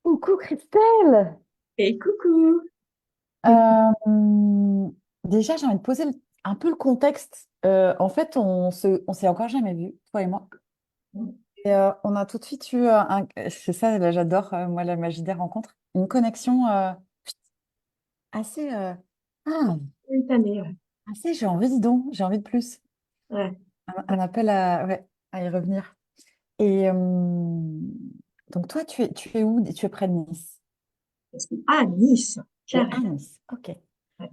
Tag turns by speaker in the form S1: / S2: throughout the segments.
S1: Coucou Christelle.
S2: Et coucou!
S1: Euh, Déjà, j'ai envie de poser un peu le contexte. En fait, on s'est encore jamais vus, toi et moi. Et on a tout de suite eu c'est ça, là, j'adore, moi, la magie des rencontres, une connexion assez, ah,
S2: Spontané, ouais.
S1: assez, j'ai envie, dis donc, j'ai envie de plus.
S2: Ouais.
S1: Un appel à, ouais, à y revenir. Et donc, toi, tu es où? Tu es près de Nice.
S2: Ah, Nice,
S1: Tu es à
S2: carrément.
S1: Nice, ok.
S2: Ouais.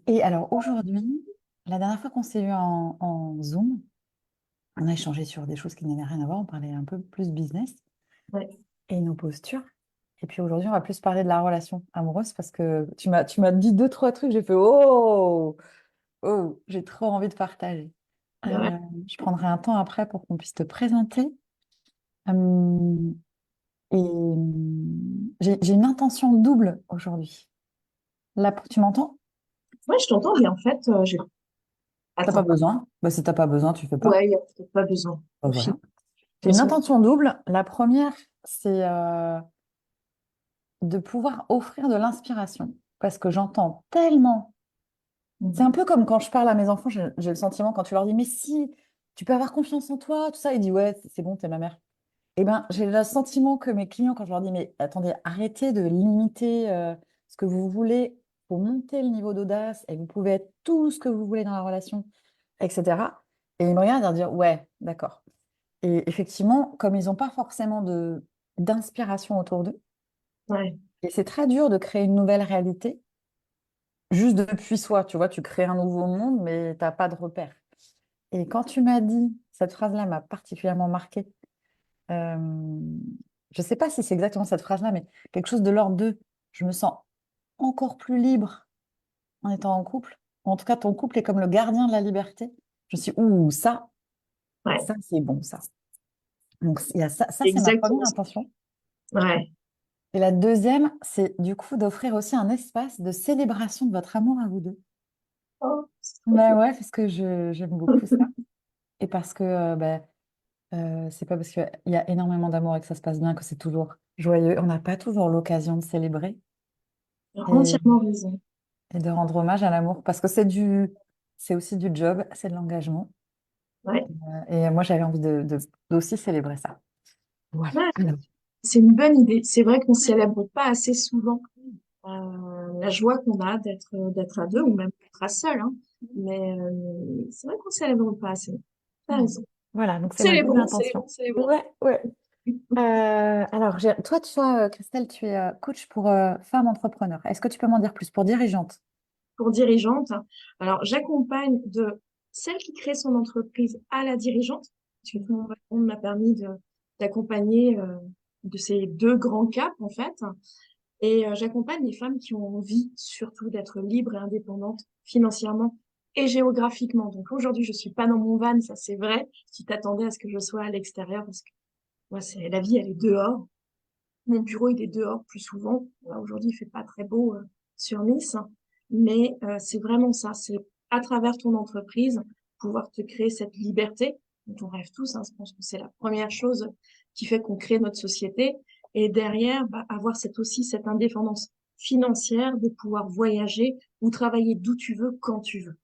S1: Et alors aujourd'hui, la dernière fois qu'on s'est eu en Zoom, on a échangé sur des choses qui n'avaient rien à voir, on parlait un peu plus business
S2: Ouais.
S1: et nos postures. Et puis aujourd'hui, on va plus parler de la relation amoureuse parce que tu m'as dit deux, trois trucs, j'ai fait oh, oh, j'ai trop envie de partager.
S2: Ouais.
S1: Je prendrai un temps après pour qu'on puisse te présenter. Euh, et j'ai une intention double aujourd'hui. Là, tu m'entends?
S2: Ouais, je t'entends, mais en fait,
S1: T'as pas
S2: attends.
S1: besoin? Bah, si t'as pas besoin, tu fais pas.
S2: Ouais, il n'y a peut-être pas besoin.
S1: Bah,
S2: Au
S1: voilà.
S2: final,
S1: J'ai une
S2: parce que
S1: intention double. La première, c'est de pouvoir offrir de l'inspiration. Parce que j'entends tellement. C'est un peu comme quand je parle à mes enfants, j'ai le sentiment quand tu leur dis, mais si, tu peux avoir confiance en toi, tout ça. Ils disent, ouais, c'est bon, t'es ma mère. Eh bien, j'ai le sentiment que mes clients, quand je leur dis, mais attendez, arrêtez de limiter ce que vous voulez pour monter le niveau d'audace et vous pouvez être tout ce que vous voulez dans la relation, etc. Et ils me regardent et leur dire, ouais, d'accord. Et effectivement, comme ils n'ont pas forcément d'inspiration autour d'eux,
S2: ouais,
S1: et c'est très dur de créer une nouvelle réalité juste depuis soi. Tu vois, tu crées un nouveau monde, mais tu n'as pas de repère. Et quand tu m'as dit, cette phrase-là m'a particulièrement marquée. euh, je ne sais pas si c'est exactement cette phrase-là, mais quelque chose de l'ordre de je me sens encore plus libre en étant en couple. En tout cas, ton couple est comme le gardien de la liberté. Je suis, ouh,
S2: ouais,
S1: ça c'est bon, ça. Donc, il y a ça c'est ma
S2: exactement
S1: première
S2: ça.
S1: intention.
S2: Ouais.
S1: Et la deuxième, c'est du coup d'offrir aussi un espace de célébration de votre amour à vous deux.
S2: Oh, c'est trop
S1: Mais
S2: bien.
S1: ouais, parce que j'aime beaucoup ça. Et parce que c'est pas parce qu'il y a énormément d'amour et que ça se passe bien que c'est toujours joyeux. On n'a pas toujours l'occasion de célébrer
S2: Tu as
S1: et,
S2: entièrement raison.
S1: et de rendre hommage à l'amour parce que c'est aussi du job, c'est de l'engagement.
S2: Ouais.
S1: Et moi, j'avais envie d'aussi célébrer ça. Voilà.
S2: Ouais,
S1: Alors,
S2: c'est une bonne idée. C'est vrai qu'on ne célèbre pas assez souvent la joie qu'on a d'être à deux ou même d'être à seul, hein. Mais c'est vrai qu'on ne célèbre pas assez. T'as
S1: hmm.
S2: raison.
S1: Voilà, donc c'est ma double
S2: Célébrons,
S1: intention.
S2: célébrons, célébrons.
S1: Ouais, ouais. Alors, toi, Christelle, tu es coach pour femmes entrepreneurs. Est-ce que tu peux m'en dire plus pour dirigeante?
S2: Pour dirigeante. Alors, j'accompagne de celle qui crée son entreprise à la dirigeante, parce que tout mon background m'a permis d'accompagner de ces deux grands caps, en fait. Et j'accompagne les femmes qui ont envie surtout d'être libres et indépendantes financièrement et géographiquement. Donc aujourd'hui, je suis pas dans mon van, ça c'est vrai. Tu t'attendais à ce que je sois à l'extérieur parce que moi, c'est la vie, elle est dehors. Mon bureau, il est dehors plus souvent. Là, aujourd'hui, il fait pas très beau sur Nice, mais c'est vraiment ça. C'est à travers ton entreprise pouvoir te créer cette liberté dont on rêve tous, hein. Je pense que c'est la première chose qui fait qu'on crée notre société. Et derrière, bah, avoir aussi cette indépendance financière de pouvoir voyager ou travailler d'où tu veux, quand tu veux.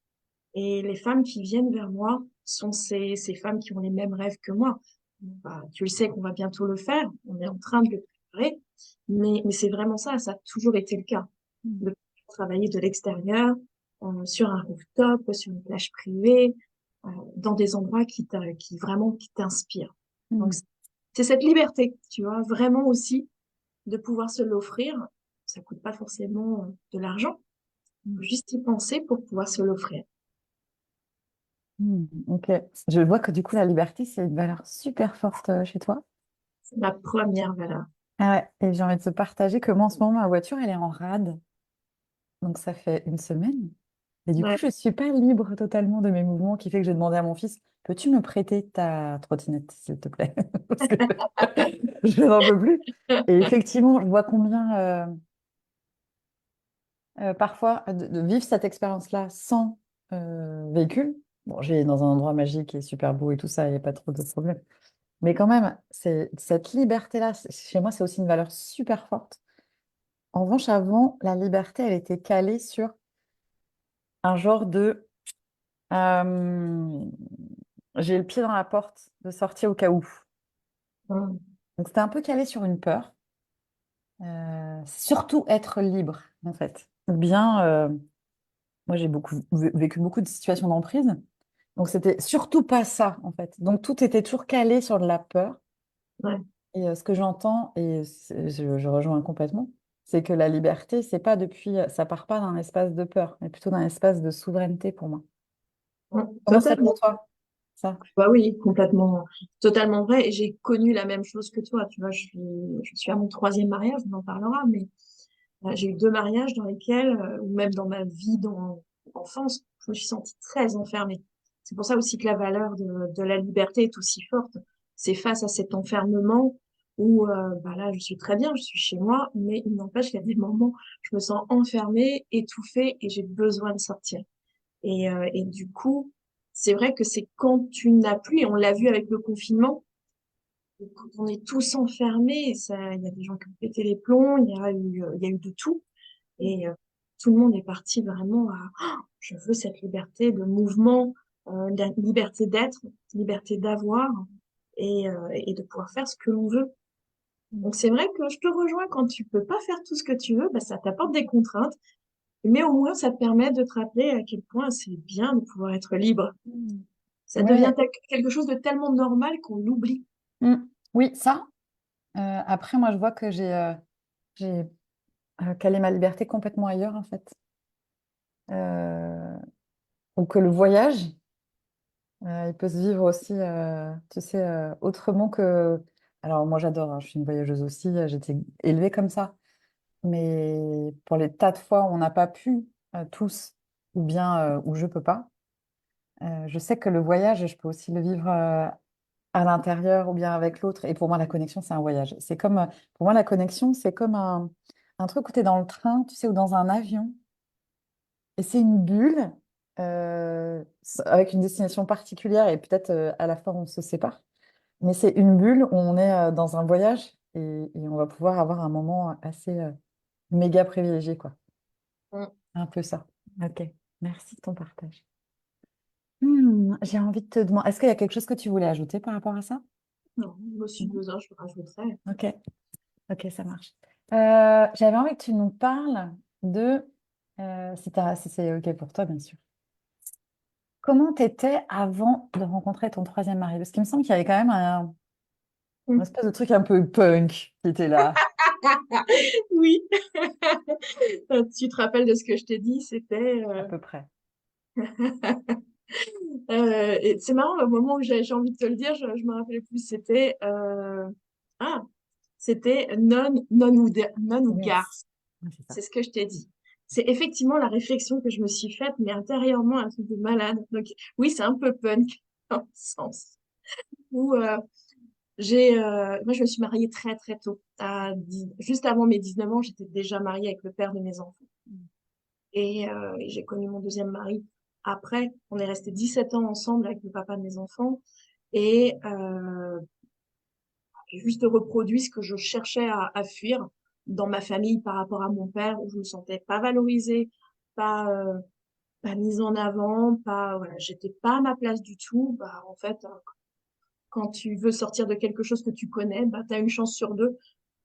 S2: Et les femmes qui viennent vers moi sont ces femmes qui ont les mêmes rêves que moi. Bah, tu le sais qu'on va bientôt le faire, on est en train de le préparer, mais c'est vraiment ça, ça a toujours été le cas.
S1: Hmm.
S2: De travailler de l'extérieur, sur un rooftop, sur une plage privée, dans des endroits qui vraiment qui t'inspirent. Donc
S1: Hmm.
S2: c'est cette liberté, tu vois, vraiment aussi de pouvoir se l'offrir. Ça coûte pas forcément de l'argent, faut juste y penser pour pouvoir se l'offrir.
S1: Ok. Je vois que du coup, la liberté, c'est une valeur super forte chez toi.
S2: C'est ma première valeur.
S1: Ah ouais, et j'ai envie de te partager que moi, en ce moment, ma voiture, elle est en rade. Donc, ça fait une semaine. Et du coup,
S2: Ouais.
S1: je ne suis pas libre totalement de mes mouvements, qui fait que j'ai demandé à mon fils, peux-tu me prêter ta trottinette, s'il te plaît? Parce que je n'en peux plus. Et effectivement, je vois combien, parfois, de vivre cette expérience-là sans véhicule. Bon, j'ai dans un endroit magique et super beau et tout ça, il n'y a pas trop de problème. Mais quand même, c'est cette liberté-là, chez moi, c'est aussi une valeur super forte. En revanche, avant, la liberté, elle était calée sur un genre de euh, j'ai le pied dans la porte de sortir au cas où.
S2: Mm.
S1: Donc c'était un peu calé sur une peur. Surtout être libre, en fait. Ou bien, moi j'ai vécu beaucoup de situations d'emprise. Donc c'était surtout pas ça, en fait. Donc tout était toujours calé sur de la peur.
S2: Ouais.
S1: Et ce que j'entends, et je rejoins complètement, c'est que la liberté, c'est pas depuis, ça part pas d'un espace de peur, mais plutôt d'un espace de souveraineté pour moi. Comment c'est pour
S2: Totalement.
S1: toi, ça?
S2: Bah oui, complètement, totalement vrai. Et j'ai connu la même chose que toi. Tu vois, je suis à mon troisième mariage, on en parlera, mais j'ai eu deux mariages dans lesquels, ou même dans ma vie d'enfance, je me suis sentie très enfermée. C'est pour ça aussi que la valeur de la liberté est aussi forte. C'est face à cet enfermement où, bah là, je suis très bien, je suis chez moi, mais il n'empêche qu'il y a des moments, je me sens enfermée, étouffée et j'ai besoin de sortir. Et du coup, c'est vrai que c'est quand tu n'as plus, et on l'a vu avec le confinement, quand on est tous enfermés, ça, il y a des gens qui ont pété les plombs, il y a eu de tout. Et tout le monde est parti vraiment à je veux cette liberté de mouvement, la liberté d'être, liberté d'avoir et de pouvoir faire ce que l'on veut. Donc c'est vrai que je te rejoins quand tu peux pas faire tout ce que tu veux, bah, ça t'apporte des contraintes, mais au moins ça te permet de te rappeler à quel point c'est bien de pouvoir être libre.
S1: Mm.
S2: Ça devient
S1: Ouais,
S2: quelque chose de tellement normal qu'on l'oublie.
S1: mm. Oui, ça. Après, moi, je vois que j'ai calé ma liberté complètement ailleurs, en fait. Euh, ou que le voyage, il peut se vivre aussi, tu sais, autrement que... Alors, moi, j'adore, hein, je suis une voyageuse aussi, j'étais élevée comme ça. Mais pour les tas de fois où on n'a pas pu, tous, ou bien où je peux pas, je sais que le voyage, je peux aussi le vivre à l'intérieur ou bien avec l'autre. Et pour moi, la connexion, c'est un voyage. C'est comme, pour moi, la connexion, c'est comme un truc où tu es dans le train, tu sais, ou dans un avion. Et c'est une bulle avec une destination particulière et peut-être à la fin, on se sépare. Mais c'est une bulle où on est dans un voyage et on va pouvoir avoir un moment assez méga privilégié, quoi.
S2: Mm.
S1: Un peu ça. Ok. Merci de ton partage. J'ai envie de te demander, est-ce qu'il y a quelque chose que tu voulais ajouter par rapport à ça?
S2: Non, moi, si
S1: Non.
S2: besoin, je rajouterais.
S1: Ok. Ok, ça marche. J'avais envie que tu nous parles de, si c'est OK pour toi, bien sûr. Comment tu étais avant de rencontrer ton troisième mari? Parce qu'il me semble qu'il y avait quand même un
S2: Mm.
S1: espèce de truc un peu punk qui était là,
S2: Oui, tu te rappelles de ce que je t'ai dit, c'était
S1: à peu près.
S2: et c'est marrant, au moment où j'ai envie de te le dire, je me rappelais plus. C'était ah, c'était non ou gare.
S1: Yes. Ouais, c'est ça.
S2: C'est ce que je t'ai dit. C'est effectivement la réflexion que je me suis faite, mais intérieurement un truc de malade. Donc oui, c'est un peu punk dans le sens où moi je me suis mariée très très tôt. Juste avant mes 19 ans, j'étais déjà mariée avec le père de mes enfants. Et j'ai connu mon deuxième mari. Après, on est resté 17 ans ensemble avec le papa de mes enfants. Et j'ai juste reproduit ce que je cherchais à fuir dans ma famille par rapport à mon père, où je me sentais pas valorisée, pas, pas mise en avant, pas, voilà, j'étais pas à ma place du tout. Bah, en fait, quand tu veux sortir de quelque chose que tu connais, bah, tu as une chance sur deux,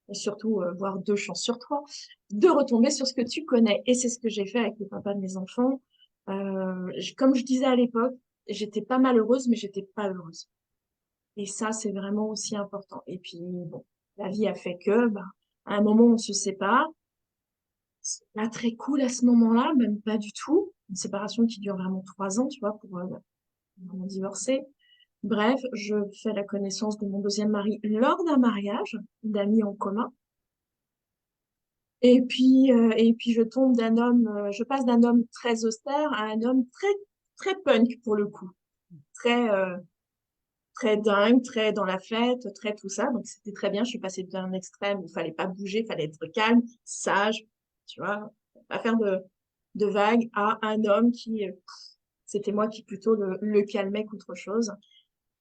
S2: et surtout, voire deux chances sur trois, de retomber sur ce que tu connais. Et c'est ce que j'ai fait avec le papa de mes enfants. Comme je disais à l'époque, j'étais pas malheureuse, mais j'étais pas heureuse. Et ça, c'est vraiment aussi important. Et puis, bon, la vie a fait que, bah, à un moment, on se sépare. C'est pas très cool à ce moment-là, même pas du tout. Une séparation qui dure vraiment 3 ans, tu vois, pour vraiment divorcer. Bref, je fais la connaissance de mon deuxième mari lors d'un mariage d'amis en commun. Et puis je tombe je passe d'un homme très austère à un homme très, très punk pour le coup. Très, très dingue, très dans la fête, très tout ça. Donc c'était très bien. Je suis passée d'un extrême où il fallait pas bouger, il fallait être calme, sage, tu vois, pas faire de vagues à un homme qui, c'était moi qui plutôt le calmais qu'autre chose.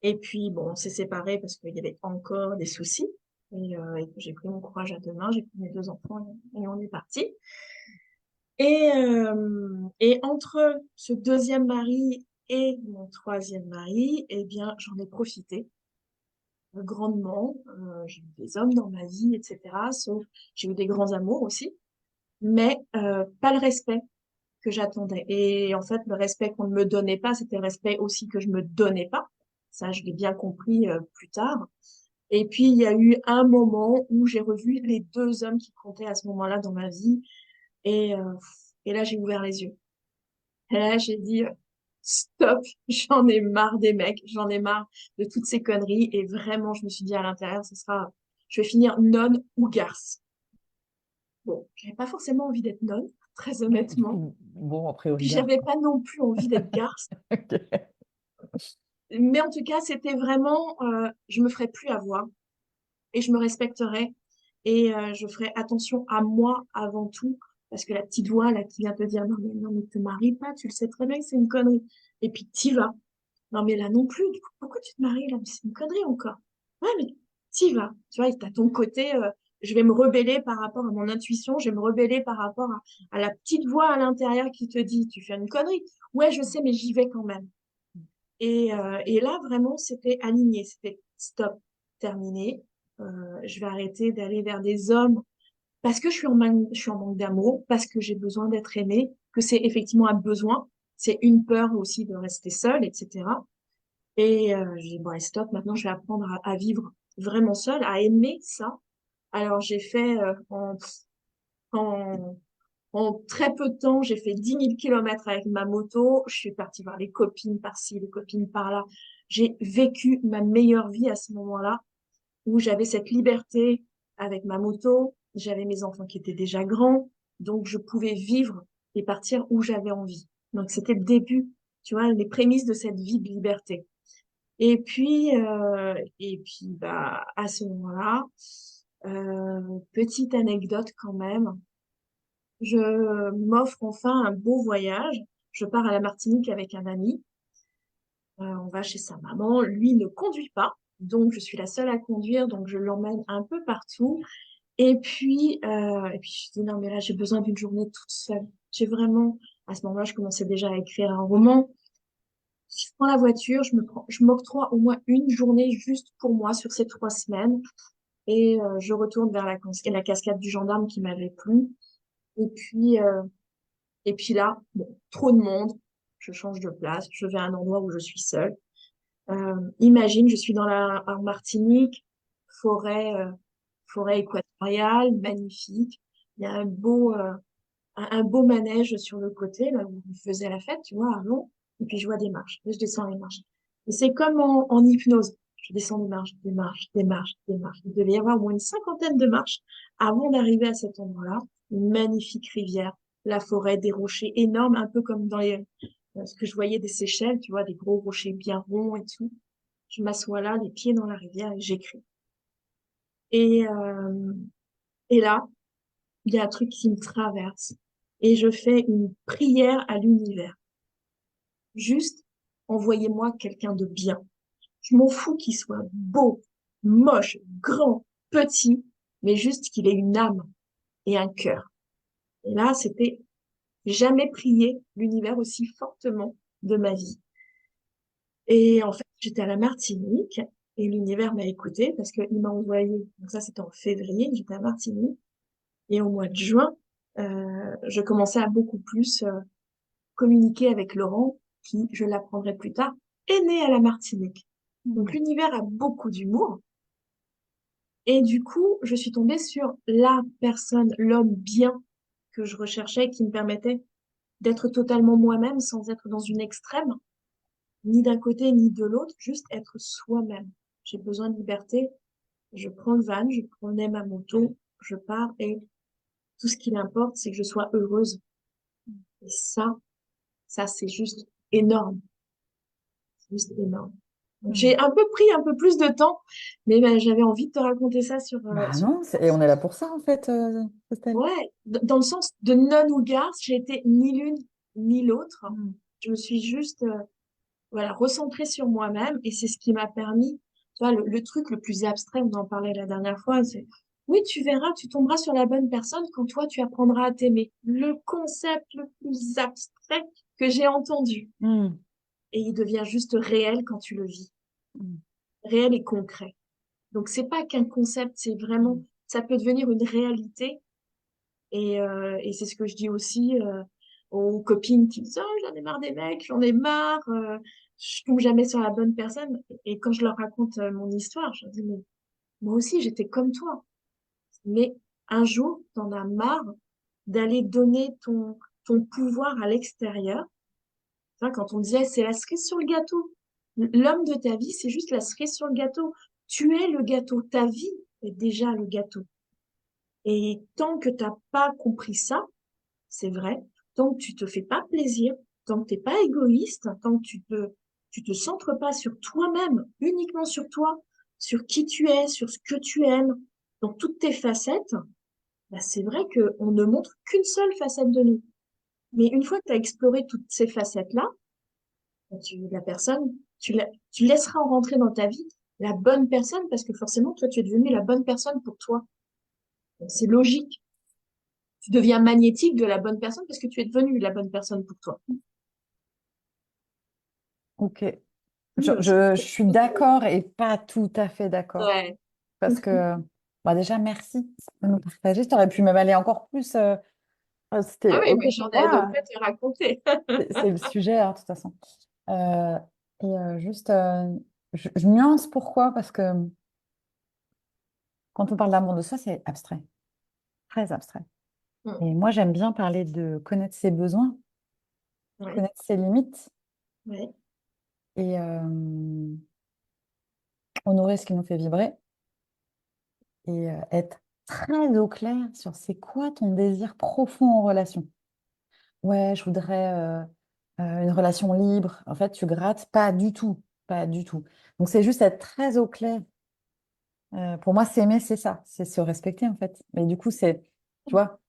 S2: Et puis, bon, on s'est séparés parce qu'il y avait encore des soucis. Et j'ai pris mon courage à deux mains, j'ai pris mes deux enfants et on est parti. Et entre ce deuxième mari et mon troisième mari, eh bien, j'en ai profité grandement. J'ai eu des hommes dans ma vie, etc. Sauf, j'ai eu des grands amours aussi, mais pas le respect que j'attendais. Et en fait, le respect qu'on ne me donnait pas, c'était le respect aussi que je me donnais pas. Ça, je l'ai bien compris plus tard. Et puis, il y a eu un moment où j'ai revu les deux hommes qui comptaient à ce moment-là dans ma vie. Et, euh, et là, j'ai ouvert les yeux. Et là, j'ai dit, stop, j'en ai marre des mecs, j'en ai marre de toutes ces conneries. Et vraiment, je me suis dit à l'intérieur, je vais finir nonne ou garce. Bon, j'avais pas forcément envie d'être nonne, très
S1: Ouais, du
S2: honnêtement.
S1: coup, bon, a
S2: Puis
S1: priori, garde,
S2: j'avais
S1: quoi.
S2: pas non plus envie d'être garce.
S1: Ok.
S2: Mais en tout cas, c'était vraiment, je me ferai plus avoir et je me respecterai et je ferai attention à moi avant tout. Parce que la petite voix là qui vient te dire non mais te marie pas, tu le sais très bien que c'est une connerie. Et puis t'y vas. Non mais là non plus, du coup, pourquoi tu te maries là? Mais c'est une connerie encore. Ouais mais t'y vas. Tu vois, t'as ton côté, je vais me rebeller par rapport à mon intuition, je vais me rebeller par rapport à la petite voix à l'intérieur qui te dit tu fais une connerie. Ouais je sais mais j'y vais quand même. Et là, vraiment, c'était aligné. C'était stop, terminé. Je vais arrêter d'aller vers des hommes parce que je suis en manque d'amour, parce que j'ai besoin d'être aimée, que c'est effectivement un besoin. C'est une peur aussi de rester seule, etc. J'ai dit, bon, allez, stop, maintenant, je vais apprendre à vivre vraiment seule, à aimer ça. Alors, j'ai fait en, en très peu de temps, j'ai fait 10 000 kilomètres avec ma moto. Je suis partie voir les copines par-ci, les copines par-là. J'ai vécu ma meilleure vie à ce moment-là où j'avais cette liberté avec ma moto. J'avais mes enfants qui étaient déjà grands. Donc, je pouvais vivre et partir où j'avais envie. Donc, c'était le début, tu vois, les prémices de cette vie de liberté. Et puis, bah, à ce moment-là, petite anecdote quand même. Je m'offre enfin un beau voyage. Je pars à la Martinique avec un ami. On va chez sa maman. Lui ne conduit pas, donc je suis la seule à conduire, donc je l'emmène un peu partout. Et puis je dis non, mais là j'ai besoin d'une journée toute seule. J'ai vraiment, à ce moment-là, je commençais déjà à écrire un roman. Je prends la voiture, je m'octroie au moins une journée juste pour moi sur ces 3 semaines. Je retourne vers la cascade du gendarme qui m'avait plu. Et puis, euh, Et puis là, bon, trop de monde, je change de place, je vais à un endroit où je suis seule. Imagine, je suis en Martinique, forêt, forêt équatoriale, magnifique. Il y a un beau manège sur le côté, là où on faisait la fête, tu vois, avant. Et puis je vois des marches, et je descends les marches. Et c'est comme en hypnose. Je descends des marches, des marches, des marches, des marches. Il devait y avoir au moins une cinquantaine de marches avant d'arriver à cet endroit-là. Une magnifique rivière, la forêt, des rochers énormes, un peu comme ce que je voyais des Seychelles, tu vois, des gros rochers bien ronds et tout. Je m'assois là, les pieds dans la rivière et j'écris. Et, euh, et là, il y a un truc qui me traverse et je fais une prière à l'univers. Juste, envoyez-moi quelqu'un de bien. Je m'en fous qu'il soit beau, moche, grand, petit, mais juste qu'il ait une âme et un cœur. Et là, c'était jamais prié l'univers aussi fortement de ma vie. Et en fait, j'étais à la Martinique et l'univers m'a écouté parce qu'il m'a envoyé, donc ça c'était en février, j'étais à Martinique. Et au mois de juin, je commençais à beaucoup plus communiquer avec Laurent, qui, je l'apprendrai plus tard, est né à la Martinique. Donc
S1: Hmm.
S2: l'univers a beaucoup d'humour. Et du coup, je suis tombée sur la personne, l'homme bien que je recherchais, qui me permettait d'être totalement moi-même sans être dans une extrême, ni d'un côté ni de l'autre, juste être soi-même. J'ai besoin de liberté. Je prends le van, je prenais ma moto, je pars et tout ce qui m'importe, c'est que je sois heureuse. Et ça, c'est juste énorme. C'est juste énorme. Donc,
S1: Hmm.
S2: j'ai un peu pris un peu plus de temps, mais ben, j'avais envie de te raconter ça
S1: Bah
S2: sur
S1: non, et on est là pour ça en fait, Christelle.
S2: ouais, dans le sens de non ou garce, j'ai été ni l'une ni l'autre.
S1: Hmm.
S2: Je me suis juste voilà, recentrer sur moi-même. Et c'est ce qui m'a permis, tu vois, le truc le plus abstrait, on en parlait la dernière fois, c'est, oui, tu verras, tu tomberas sur la bonne personne quand toi, tu apprendras à t'aimer. Le concept le plus abstrait que j'ai entendu.
S1: Mm.
S2: Et il devient juste réel quand tu le vis.
S1: Mm.
S2: Réel et concret. Donc, c'est pas qu'un concept, c'est vraiment, ça peut devenir une réalité. Et c'est ce que je dis aussi aux copines qui me disent, oh, j'en ai marre des mecs, j'en ai marre, je tombe jamais sur la bonne personne. Et quand je leur raconte mon histoire, je leur dis, mais moi aussi, j'étais comme toi. Mais un jour, t'en as marre d'aller donner ton pouvoir à l'extérieur. Tu vois, quand on disait, c'est la cerise sur le gâteau. L'homme de ta vie, c'est juste la cerise sur le gâteau. Tu es le gâteau. Ta vie est déjà le gâteau. Et tant que t'as pas compris ça, c'est vrai, tant que tu te fais pas plaisir, tant que t'es pas égoïste, tant que tu te centres pas sur toi-même, uniquement sur toi, sur qui tu es, sur ce que tu aimes, dans toutes tes facettes, bah c'est vrai qu'on ne montre qu'une seule facette de nous. Mais une fois que tu as exploré toutes ces facettes-là, bah, la personne, tu laisseras en rentrer dans ta vie la bonne personne parce que forcément, toi, tu es devenu la bonne personne pour toi. Donc, c'est logique. Tu deviens magnétique de la bonne personne parce que tu es devenu la bonne personne pour toi.
S1: Ok.
S2: Oui, aussi.
S1: Je suis d'accord et pas tout à fait d'accord.
S2: Ouais.
S1: Parce que, bah déjà, merci de nous partager. Tu aurais pu même aller encore plus.
S2: Ah
S1: C'était
S2: oui,
S1: OK
S2: mais
S1: pour
S2: j'en ai de
S1: moi.
S2: quoi te raconter.
S1: C'est le sujet, hein, de toute façon. Euh, juste, je nuance pourquoi? Parce que quand on parle d'amour de soi, c'est abstrait, très abstrait.
S2: Mm.
S1: Et moi, j'aime bien parler de connaître ses besoins,
S2: Ouais,
S1: connaître ses limites
S2: ouais,
S1: et honorer ce qui nous fait vibrer et être très au clair sur c'est quoi ton désir profond en relation. Ouais, je voudrais une relation libre. En fait, tu grattes pas du tout, pas du tout. Donc, c'est juste être très au clair. Pour moi, s'aimer, c'est ça, c'est se respecter en fait. Mais du coup, c'est, tu vois,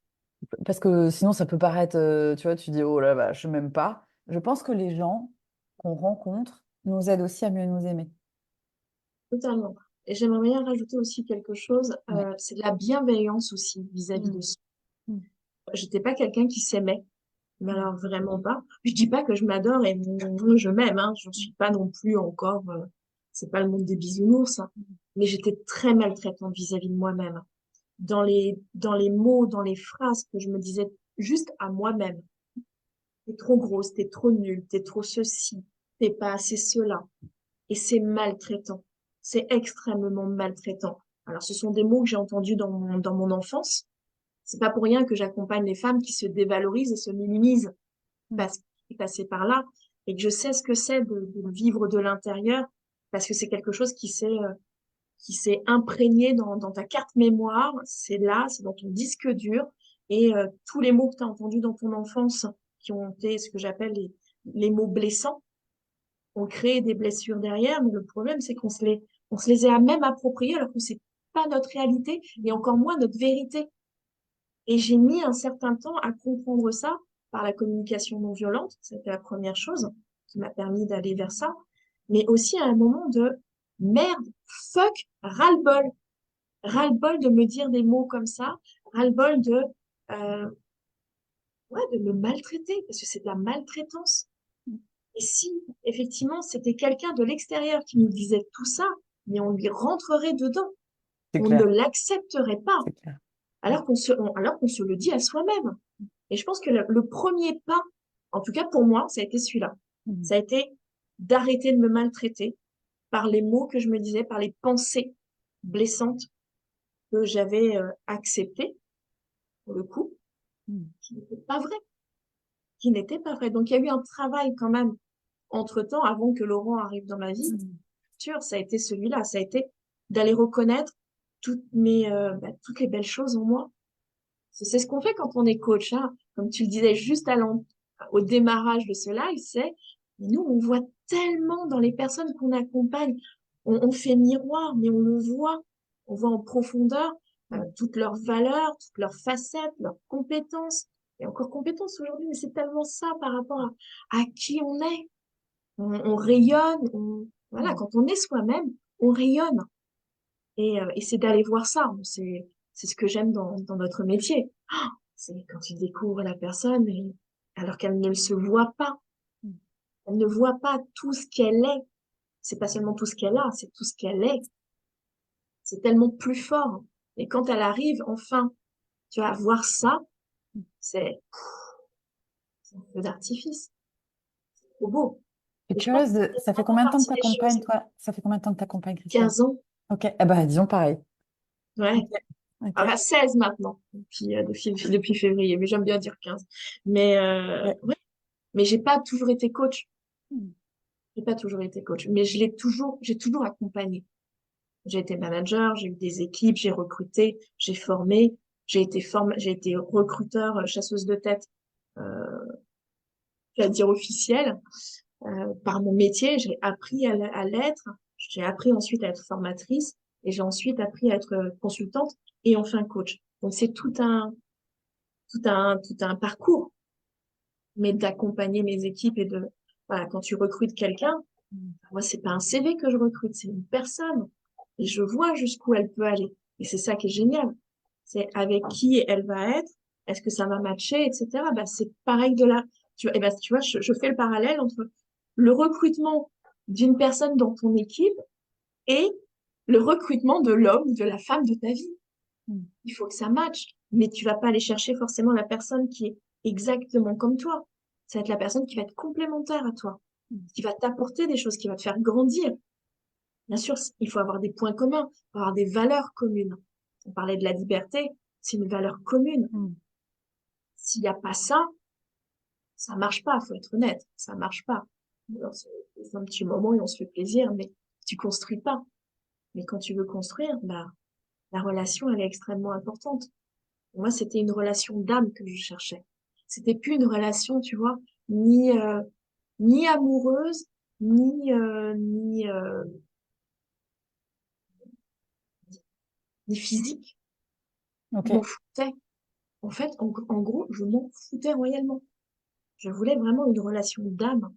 S1: parce que sinon, ça peut paraître, tu vois, tu dis, oh là, bah, je m'aime pas. Je pense que les gens qu'on rencontre nous aident aussi à mieux nous aimer.
S2: totalement. Et j'aimerais bien rajouter aussi quelque chose,
S1: Ouais.
S2: c'est de la bienveillance aussi vis-à-vis de
S1: Mm.
S2: soi.
S1: Mm.
S2: J'étais pas quelqu'un qui s'aimait, mais alors vraiment pas. Je dis pas que je m'adore et je m'aime, hein, j'en suis pas non plus encore, c'est pas le monde des bisounours, hein. Mais j'étais très maltraitante vis-à-vis de moi-même. Dans les mots, dans les phrases que je me disais juste à moi-même. T'es trop grosse, t'es trop nulle, t'es trop ceci, t'es pas assez cela. Et c'est maltraitant. C'est extrêmement maltraitant. Alors, ce sont des mots que j'ai entendus dans mon enfance. C'est pas pour rien que j'accompagne les femmes qui se dévalorisent et se minimisent
S1: Mm.
S2: parce qu'ils passé par là et que je sais ce que c'est de le vivre de l'intérieur parce que c'est quelque chose qui s'est imprégné dans ta carte mémoire. C'est là, c'est dans ton disque dur et tous les mots que tu as entendus dans ton enfance qui ont été ce que j'appelle les mots blessants on crée des blessures derrière, mais le problème, c'est qu'on se les a même appropriées alors que c'est pas notre réalité et encore moins notre vérité. Et j'ai mis un certain temps à comprendre ça par la communication non violente. C'était la première chose qui m'a permis d'aller vers ça. Mais aussi à un moment de merde, fuck, ras-le-bol. Ras-le-bol de me dire des mots comme ça. Ras-le-bol euh, ouais, de me maltraiter parce que c'est de la maltraitance. Et si, effectivement, c'était quelqu'un de l'extérieur qui nous disait tout ça, mais on lui rentrerait dedans,
S1: C'est
S2: on ne
S1: clair,
S2: l'accepterait pas,
S1: c'est clair.
S2: alors qu'on se le dit à soi-même. Et je pense que le premier pas, en tout cas pour moi, ça a été celui-là.
S1: Mm.
S2: Ça a été d'arrêter de me maltraiter par les mots que je me disais, par les pensées blessantes que j'avais acceptées, pour le coup,
S1: Mm.
S2: qui n'étaient pas vraies, qui n'étaient pas vraies. Donc il y a eu un travail quand même entre-temps, avant que Laurent arrive dans ma vie,
S1: Mm.
S2: sûr, ça a été celui-là. Ça a été d'aller reconnaître toutes les belles choses en moi. C'est ce qu'on fait quand on est coach, hein. Comme tu le disais juste au démarrage de ce live, mais nous, on voit tellement dans les personnes qu'on accompagne. On fait miroir, mais on le voit. On voit en profondeur toutes leurs valeurs, toutes leurs facettes, leurs compétences. Et encore compétences aujourd'hui, mais c'est tellement ça par rapport à qui on est. on rayonne, voilà,
S1: Mm.
S2: quand on est soi-même, on rayonne. Et c'est d'aller voir ça. C'est ce que j'aime dans notre métier. C'est quand tu découvres la personne, alors qu'elle ne se voit pas.
S1: Mm.
S2: Elle ne voit pas tout ce qu'elle est. C'est pas seulement tout ce qu'elle a, c'est tout ce qu'elle est. C'est tellement plus fort. Et quand elle arrive, enfin, tu vas voir ça, c'est un feu d'artifice. C'est trop beau.
S1: Je suis
S2: Et je pense que
S1: curieuse
S2: ça
S1: de...
S2: fait
S1: Ça fait
S2: vraiment
S1: combien de temps que
S2: partie
S1: tu
S2: des
S1: accompagnes,
S2: choses.
S1: toi? Ça fait combien de temps que tu accompagnes, Christelle?
S2: 15 ans,
S1: Ok, eh ben, disons pareil.
S2: ouais.
S1: Ok, ok,
S2: Enfin, 16 maintenant, depuis février, mais j'aime bien dire 15. Mais,
S1: ok.
S2: ouais. Mais j'ai pas toujours été coach.
S1: Mm.
S2: J'ai pas toujours été coach, mais j'ai toujours accompagné. J'ai été manager, j'ai eu des équipes, j'ai recruté, j'ai formé, j'ai été recruteur, chasseuse de tête, euh, je vais dire officielle, par mon métier. J'ai appris à l'être, j'ai appris ensuite à être formatrice et j'ai ensuite appris à être consultante et enfin coach. Donc c'est tout un parcours, mais d'accompagner mes équipes et voilà, quand tu recrutes quelqu'un, moi, c'est pas un CV que je recrute, c'est une personne. Et je vois jusqu'où elle peut aller. Et c'est ça qui est génial. C'est avec qui elle va être, est-ce que ça va matcher, etc. Bah, c'est pareil de là. Et bah, tu vois, je fais le parallèle entre le recrutement d'une personne dans ton équipe et le recrutement de l'homme ou de la femme de ta vie.
S1: Mm.
S2: Il faut que ça matche. Mais tu vas pas aller chercher forcément la personne qui est exactement comme toi. Ça va être la personne qui va être complémentaire à toi,
S1: Mm.
S2: qui va t'apporter des choses, qui va te faire grandir. Bien sûr, il faut avoir des points communs, il faut avoir des valeurs communes. On parlait de la liberté, c'est une valeur commune.
S1: Mm.
S2: S'il n'y a pas ça, ça marche pas, faut être honnête, ça marche pas. Alors, c'est un petit moment et on se fait plaisir, mais tu construis pas. Mais quand tu veux construire, bah, la relation, elle est extrêmement importante. Moi, c'était une relation d'âme que je cherchais. C'était plus une relation, tu vois, ni amoureuse, ni physique. Je m'en
S1: Ok.
S2: foutais. En fait, en gros, je m'en foutais royalement. Je voulais vraiment une relation d'âme.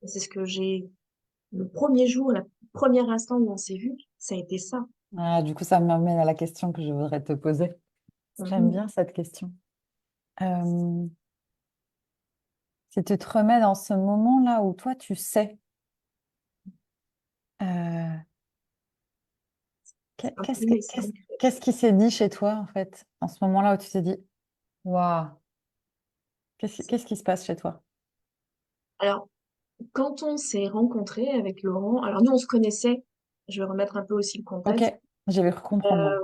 S2: Et c'est ce que j'ai, le premier jour, le premier instant où on s'est vu, ça a été ça.
S1: Ah, du coup, ça m'amène à la question que je voudrais te poser. J'aime
S2: Mhm.
S1: bien cette question. Euh, Si tu te remets dans ce moment-là où toi, tu sais, euh,
S2: C'est un peu mes secrets.
S1: qu'est-ce qui s'est dit chez toi, en fait, en ce moment-là où tu t'es dit, waouh, qu'est-ce qui se passe chez toi?
S2: Alors, quand on s'est rencontrés avec Laurent, alors nous, on se connaissait, je vais remettre un peu aussi le
S1: Ok,
S2: contexte.
S1: j'ai vais comprendre moi.
S2: Euh,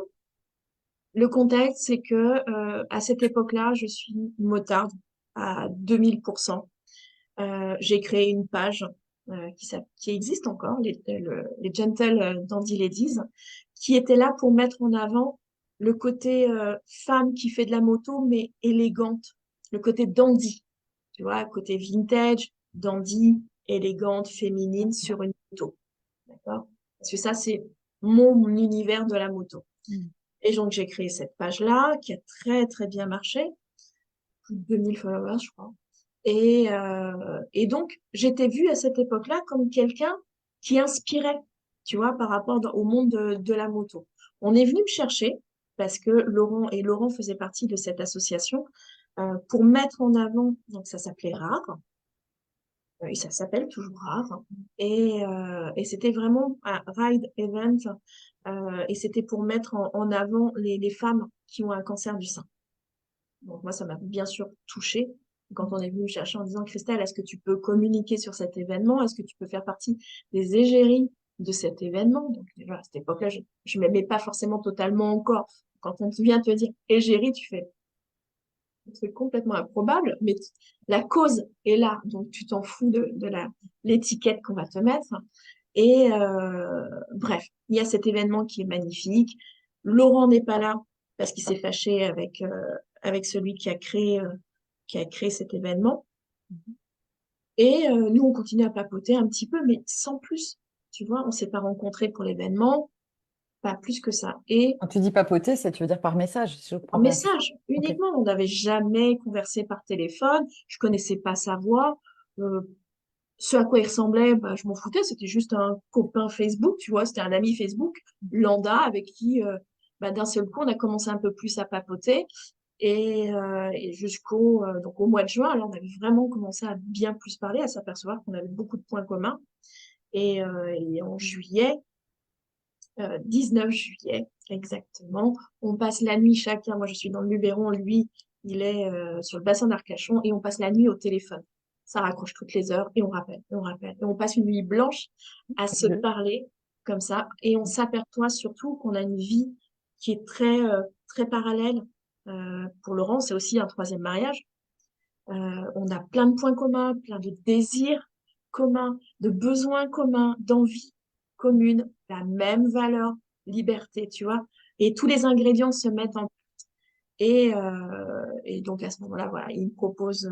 S2: le contexte, c'est que à cette époque-là, je suis motarde à 2000%. J'ai créé une page qui existe encore, les Gentle Dandy Ladies, qui était là pour mettre en avant le côté femme qui fait de la moto, mais élégante, le côté dandy, tu vois, côté vintage, dandy, élégante, féminine sur une moto, d'accord? Parce que ça, c'est mon univers de la moto.
S1: Mm.
S2: Et donc, j'ai créé cette page-là qui a très, très bien marché, plus de 2000 followers, je crois. Et donc, j'étais vue à cette époque-là comme quelqu'un qui inspirait, tu vois, par rapport au monde de la moto. On est venu me chercher parce que Laurent faisait partie de cette association pour mettre en avant, donc ça s'appelait Rare, et ça s'appelle toujours Rare, et c'était vraiment un ride event, et c'était pour mettre en avant les femmes qui ont un cancer du sein. Donc moi, ça m'a bien sûr touchée quand on est venu me chercher en disant, Christelle, est-ce que tu peux communiquer sur cet événement? Est-ce que tu peux faire partie des égéries de cet événement? Donc déjà, à cette époque-là, je ne m'aimais pas forcément totalement encore. Quand on vient te dire égérie, tu fais un truc complètement improbable, mais la cause est là, donc tu t'en fous de l'étiquette qu'on va te mettre. Et bref, il y a cet événement qui est magnifique. Laurent n'est pas là parce qu'il s'est fâché avec celui qui a créé cet événement. Et nous, on continue à papoter un petit peu, mais sans plus. Tu vois, on s'est pas rencontrés pour l'événement, pas plus que ça. Et
S1: Quand tu dis papoter, c'est, tu veux dire par message, si je
S2: en
S1: comprends bien.
S2: message,
S1: Ok.
S2: uniquement, on n'avait jamais conversé par téléphone. Je connaissais pas sa voix. Euh, Ce à quoi il ressemblait, bah, je m'en foutais. C'était juste un copain Facebook, tu vois. C'était un ami Facebook lambda avec qui, bah, d'un seul coup, on a commencé un peu plus à papoter. Et jusqu'au donc au mois de juin, alors on avait vraiment commencé à bien plus parler, à s'apercevoir qu'on avait beaucoup de points communs. Et en juillet, 19 juillet exactement, on passe la nuit chacun. Moi, je suis dans le Luberon, lui, il est sur le bassin d'Arcachon, et on passe la nuit au téléphone. Ça raccroche toutes les heures et on rappelle, et on rappelle. Et on passe une nuit blanche à se
S1: Je-
S2: parler comme ça. Et on s'aperçoit surtout qu'on a une vie qui est très parallèle. Pour Laurent, c'est aussi un troisième mariage. On a plein de points communs, plein de désirs communs, de besoins communs, d'envies communes, la même valeur, liberté, tu vois. Et tous les ingrédients se mettent en... Et donc à ce moment-là, voilà, il me propose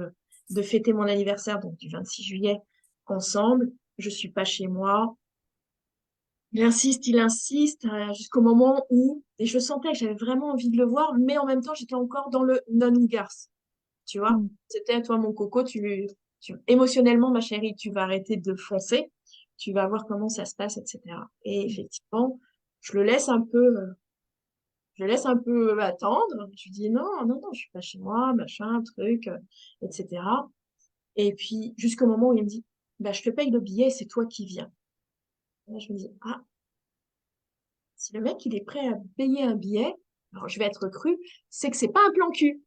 S2: de fêter mon anniversaire, donc du 26 juillet, ensemble. Je suis pas chez moi. Il insiste, jusqu'au moment où, et je sentais que j'avais vraiment envie de le voir, mais en même temps, j'étais encore dans le non-garce. Tu vois,
S1: Mm.
S2: c'était toi mon coco, émotionnellement ma chérie, tu vas arrêter de foncer, tu vas voir comment ça se passe, etc. Et effectivement, je le laisse un peu, je le laisse un peu attendre. Je lui dis non, non, non, je suis pas chez moi, machin, truc, etc. Et puis jusqu'au moment où il me dit, bah je te paye le billet, c'est toi qui viens. Et là, je me dis ah, si le mec il est prêt à payer un billet, alors je vais être cru, c'est que c'est pas un plan cul.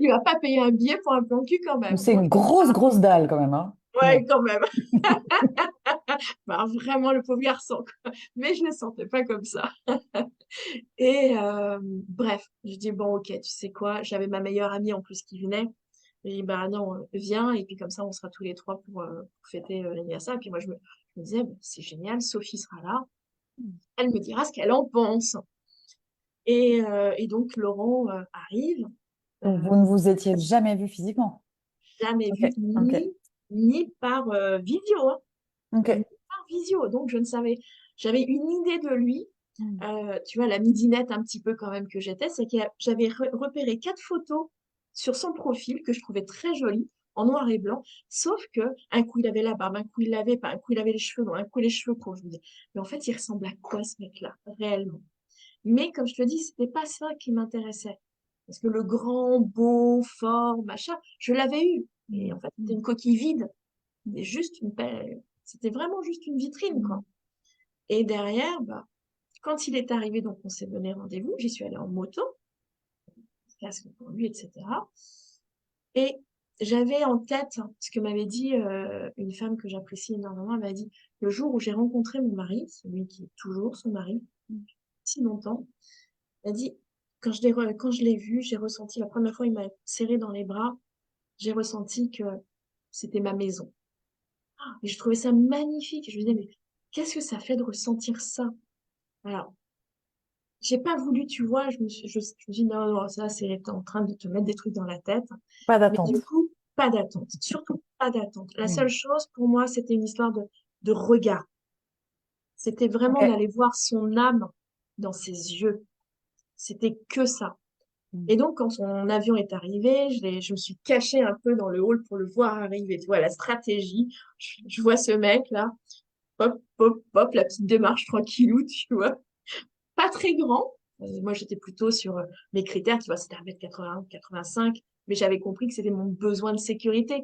S2: Il va pas payer un billet pour un plan cul quand
S1: Donc,
S2: même.
S1: c'est
S2: Moi,
S1: une grosse dalle quand même, hein.
S2: ouais, quand même. Bah, vraiment le pauvre garçon, quoi. Mais je ne le sentais pas comme ça. Bref, je dis bon ok, tu sais quoi, j'avais ma meilleure amie en plus qui venait. Je dis bah non, viens et puis comme ça on sera tous les trois pour fêter l'anniversaire. Et puis moi je me disais bah, c'est génial, Sophie sera là, elle me dira ce qu'elle en pense. Et donc Laurent arrive,
S1: Donc,
S2: euh,
S1: vous ne vous étiez jamais vu physiquement.
S2: jamais
S1: Ok,
S2: vu
S1: ok,
S2: ni par vidéo, hein.
S1: ok.
S2: Par visio. Donc, je ne savais, j'avais une idée de lui.
S1: Mm.
S2: Tu vois, la midinette un petit peu quand même que j'étais, c'est que j'avais repéré 4 photos sur son profil que je trouvais très jolies, en noir et blanc, sauf que un coup il avait la barbe, un coup il l'avait pas, un coup il avait les cheveux longs, un coup les cheveux courts. Je me disais, mais en fait, il ressemble à quoi ce mec-là, réellement? Mais comme je te dis, c'était pas ça qui m'intéressait. Parce que le grand, beau, fort, machin, je l'avais eu. Et
S1: Mm.
S2: en fait, c'était
S1: Mm.
S2: une coquille vide. C'était vraiment juste une vitrine, quoi.
S1: Mm.
S2: Et derrière, bah, quand il est arrivé, donc on s'est donné rendez-vous, j'y suis allée en moto, casque pour lui, etc. Et j'avais en tête ce que m'avait dit une femme que j'apprécie énormément. Elle m'a dit, le jour où j'ai rencontré mon mari, celui qui est toujours son mari, si longtemps, elle a dit, quand je l'ai vu, j'ai ressenti, la première fois, il m'a serré dans les bras, j'ai ressenti que c'était ma maison. Et je trouvais ça magnifique. Je me disais, mais qu'est-ce que ça fait de ressentir ça? Alors, j'ai pas voulu, tu vois, je me suis dit, non, non, ça, c'est t'es en train de te mettre des trucs dans la tête.
S1: Pas
S2: Mais du
S1: d'attente.
S2: coup, pas d'attente. Surtout pas d'attente. La seule
S1: Mm.
S2: chose, pour moi, c'était une histoire de regard. C'était vraiment
S1: Ok.
S2: d'aller voir son âme dans ses yeux. C'était que ça.
S1: Mm.
S2: Et donc, quand son avion est arrivé, je me suis cachée un peu dans le hall pour le voir arriver. Tu vois, la stratégie. Je vois ce mec-là. Hop, hop, hop, la petite démarche tranquillou, tu vois. Pas très grand. Moi, j'étais plutôt sur mes critères, tu vois, c'était 1m80, 85, mais j'avais compris que c'était mon besoin de sécurité.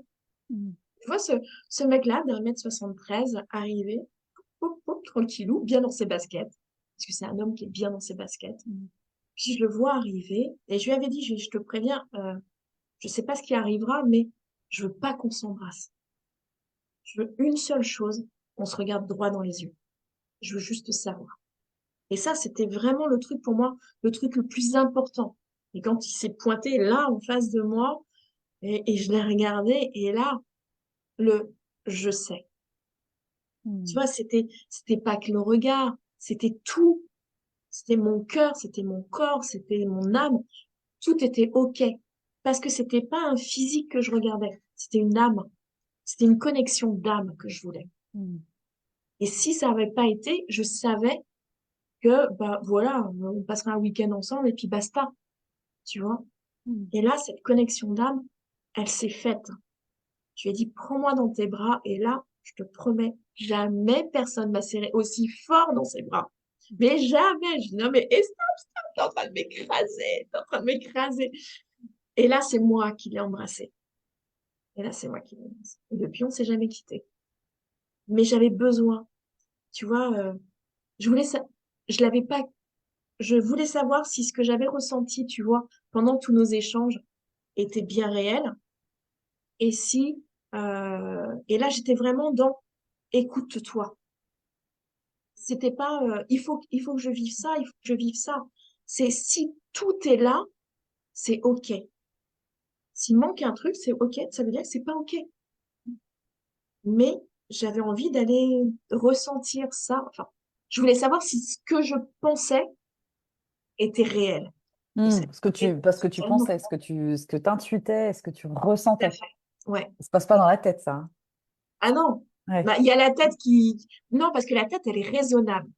S1: Mm.
S2: Tu vois, ce mec-là, d'1m73, arrivé, hop, hop, tranquillou, bien dans ses baskets, parce que c'est un homme qui est bien dans ses baskets.
S1: Mm.
S2: Puis je le vois arriver, et je lui avais dit, je te préviens, je sais pas ce qui arrivera, mais je veux pas qu'on s'embrasse. Je veux une seule chose, on se regarde droit dans les yeux. Je veux juste savoir. Et ça, c'était vraiment le truc pour moi, le truc le plus important. Et quand il s'est pointé là en face de moi, et je l'ai regardé, et là, le je sais. Tu
S1: Mm.
S2: vois, c'était pas que le regard, c'était tout. C'était mon cœur, c'était mon corps, c'était mon âme. Tout était OK. Parce que c'était pas un physique que je regardais, c'était une âme. C'était une connexion d'âme que je voulais.
S1: Mm.
S2: Et si ça avait pas été, je savais que, bah voilà, on passera un week-end ensemble et puis basta, tu vois.
S1: Mm.
S2: Et là, cette connexion d'âme, elle s'est faite. Je lui ai dit, prends-moi dans tes bras. Et là, je te promets, jamais personne m'a serré aussi fort dans ses bras. Mais jamais. Je dis, non, mais stop, t'es en train de m'écraser, t'es en train de m'écraser. Et là, c'est moi qui l'ai embrassé. Et là, c'est moi qui l'ai embrassé. Et depuis, on s'est jamais quitté. Mais j'avais besoin, tu vois, je voulais ça, je l'avais pas, je voulais savoir si ce que j'avais ressenti, tu vois, pendant tous nos échanges était bien réel. Et si, et là, j'étais vraiment dans écoute-toi. C'était pas, il faut que je vive ça, il faut que je vive ça. C'est si tout est là, c'est OK. S'il manque un truc, c'est OK. Ça veut dire que c'est pas OK. Mais j'avais envie d'aller ressentir ça. Enfin, je voulais savoir si ce que je pensais était réel. Et ça
S1: Parce que tu
S2: totalement.
S1: pensais, ce que t'intuitais, ce que tu
S2: Tout à
S1: ressentais.
S2: fait. Ouais.
S1: Ça se passe pas dans la tête, ça, hein.
S2: Ah non.
S1: Ouais.
S2: Bah, il y a la tête qui... Non, parce que la tête, elle est raisonnable.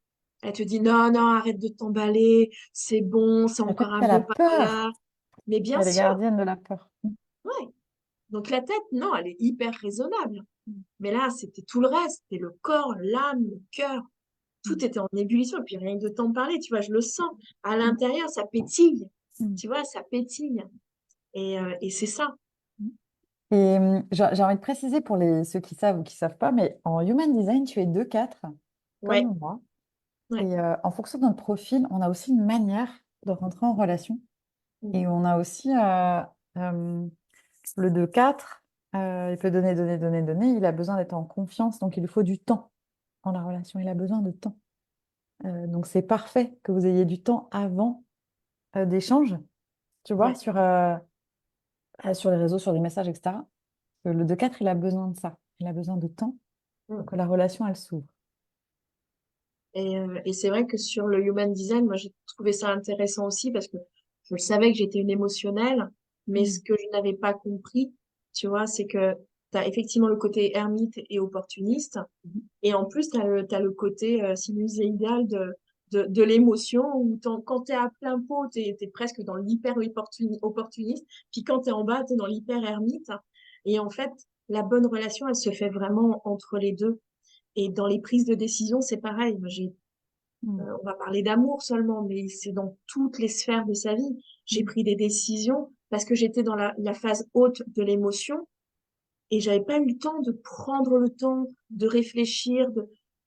S2: Elle te dit, non, non, arrête de t'emballer, c'est bon, c'est
S1: La tête,
S2: encore un
S1: elle a
S2: peu par
S1: peur.
S2: là. Mais bien
S1: Elle est
S2: sûr,
S1: gardienne de la peur.
S2: ouais. Donc la tête, non, elle est hyper raisonnable.
S1: Mm.
S2: Mais là, c'était tout le reste. C'était le corps, l'âme, le cœur.
S1: Mm.
S2: Tout était en ébullition. Et puis rien que de t'en parler, tu vois, je le sens. À l'intérieur, ça pétille.
S1: Mm.
S2: Tu vois, ça pétille. Et c'est ça.
S1: Mm. Et j'ai envie de préciser pour ceux qui savent ou qui savent pas, mais en Human Design, tu es 2-4,
S2: Ouais,
S1: comme moi.
S2: ouais.
S1: Et en fonction de notre profil, on a aussi une manière de rentrer en relation. Et
S2: Mhm.
S1: on a aussi le 2-4, il peut donner, donner, donner, donner. Il a besoin d'être en confiance, donc il lui faut du temps dans la relation. Il a besoin de temps. Donc c'est parfait que vous ayez du temps avant d'échanges, tu vois,
S2: Ouais.
S1: sur les réseaux, sur des messages, etc. Le 2-4, il a besoin de ça. Il a besoin de temps pour
S2: Mhm.
S1: que la relation, elle s'ouvre.
S2: Et c'est vrai que sur le human design, moi, j'ai trouvé ça intéressant aussi parce que je savais que j'étais une émotionnelle, mais ce
S1: Mm.
S2: que je n'avais pas compris, tu vois, c'est que tu as effectivement le côté ermite et opportuniste.
S1: Mhm.
S2: Et en plus, t'as le côté sinusoïdal de l'émotion où quand tu es à plein pot, tu es presque dans l'hyper opportuniste. Puis quand tu es en bas, tu es dans l'hyper ermite. Et en fait, la bonne relation, elle se fait vraiment entre les deux. Et dans les prises de décision, c'est pareil. Moi,
S1: Mm.
S2: on va parler d'amour seulement, mais c'est dans toutes les sphères de sa vie. J'ai
S1: Mm.
S2: pris des décisions parce que j'étais dans la phase haute de l'émotion et j'avais pas eu le temps de prendre le temps de réfléchir,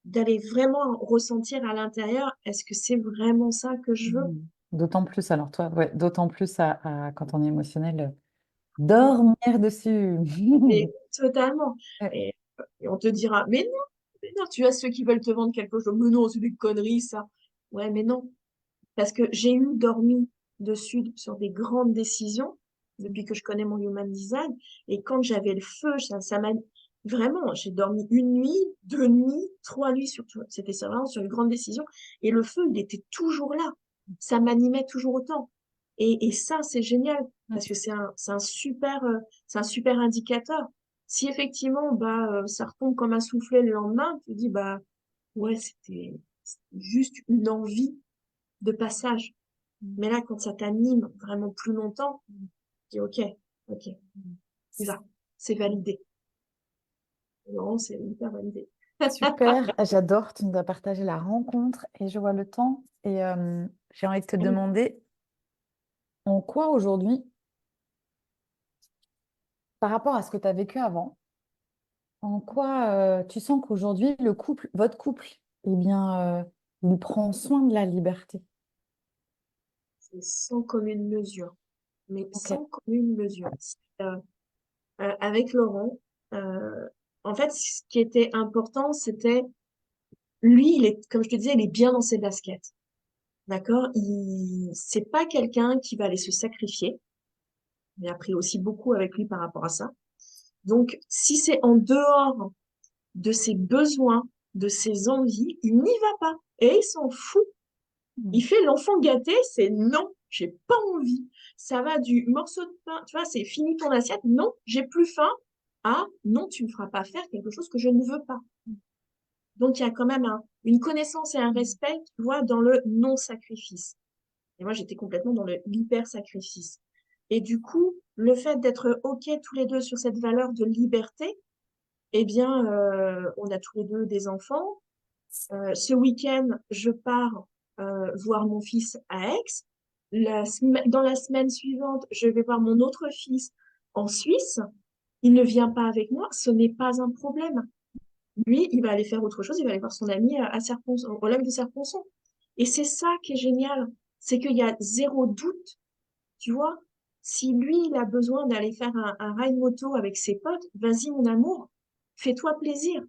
S2: d'aller vraiment ressentir à l'intérieur, est-ce que c'est vraiment ça que je veux?
S1: Mm. D'autant plus, alors toi, ouais, d'autant plus quand on est émotionnel,
S2: Mm.
S1: dormir dessus.
S2: Mais totalement.
S1: Ouais.
S2: Et, et on te dira, mais non, tu as ceux qui veulent te vendre quelque chose. Mais non, c'est des conneries, ça. Ouais, mais non. Parce que j'ai eu dormi dessus sur des grandes décisions depuis que je connais mon human design. Et quand j'avais le feu, ça m'a vraiment, j'ai dormi une nuit, deux nuits, trois nuits surtout. C'était ça vraiment sur une grande décision. Et le feu, il était toujours là. Ça m'animait toujours autant. Et ça, c'est génial parce que c'est un super indicateur. Si effectivement, ça retombe comme un soufflet le lendemain, tu te dis, bah, ouais, c'était juste une envie de passage. Mais là, quand ça t'anime vraiment plus longtemps, tu dis OK, OK, il va, c'est validé. Non, c'est hyper validé.
S1: Super, j'adore, tu nous as partagé la rencontre et je vois le temps. Et j'ai envie de te demander, en quoi aujourd'hui, par rapport à ce que tu as vécu avant, en quoi tu sens qu'aujourd'hui, votre couple, eh bien, il prend soin de la liberté?
S2: C'est sans commune mesure, mais
S1: Ok.
S2: sans commune mesure. Euh, avec Laurent, euh, en fait, ce qui était important, c'était lui, comme je te disais, il est bien dans ses baskets. D'accord? C'est pas quelqu'un qui va aller se sacrifier. J'ai appris aussi beaucoup avec lui par rapport à ça. Donc, si c'est en dehors de ses besoins, de ses envies, il n'y va pas. Et il s'en fout.
S1: Mm.
S2: Il fait l'enfant gâté, c'est non, j'ai pas envie. Ça va du morceau de pain, tu vois, c'est fini ton assiette, non, j'ai plus faim. Ah, non, tu me feras pas faire quelque chose que je ne veux pas. Donc, il y a quand même une connaissance et un respect, tu vois, dans le non-sacrifice. Et moi, j'étais complètement dans le l'hyper-sacrifice. Et du coup, le fait d'être OK tous les deux sur cette valeur de liberté, eh bien, on a tous les deux des enfants. Ce week-end, je pars voir mon fils à Aix. Dans la semaine suivante, je vais voir mon autre fils en Suisse. Il ne vient pas avec moi, ce n'est pas un problème. Lui, il va aller faire autre chose, il va aller voir son ami à au lac de Serponçon. Et c'est ça qui est génial, c'est qu'il y a zéro doute, tu vois. Si lui, il a besoin d'aller faire un ride moto avec ses potes, vas-y mon amour, fais-toi plaisir.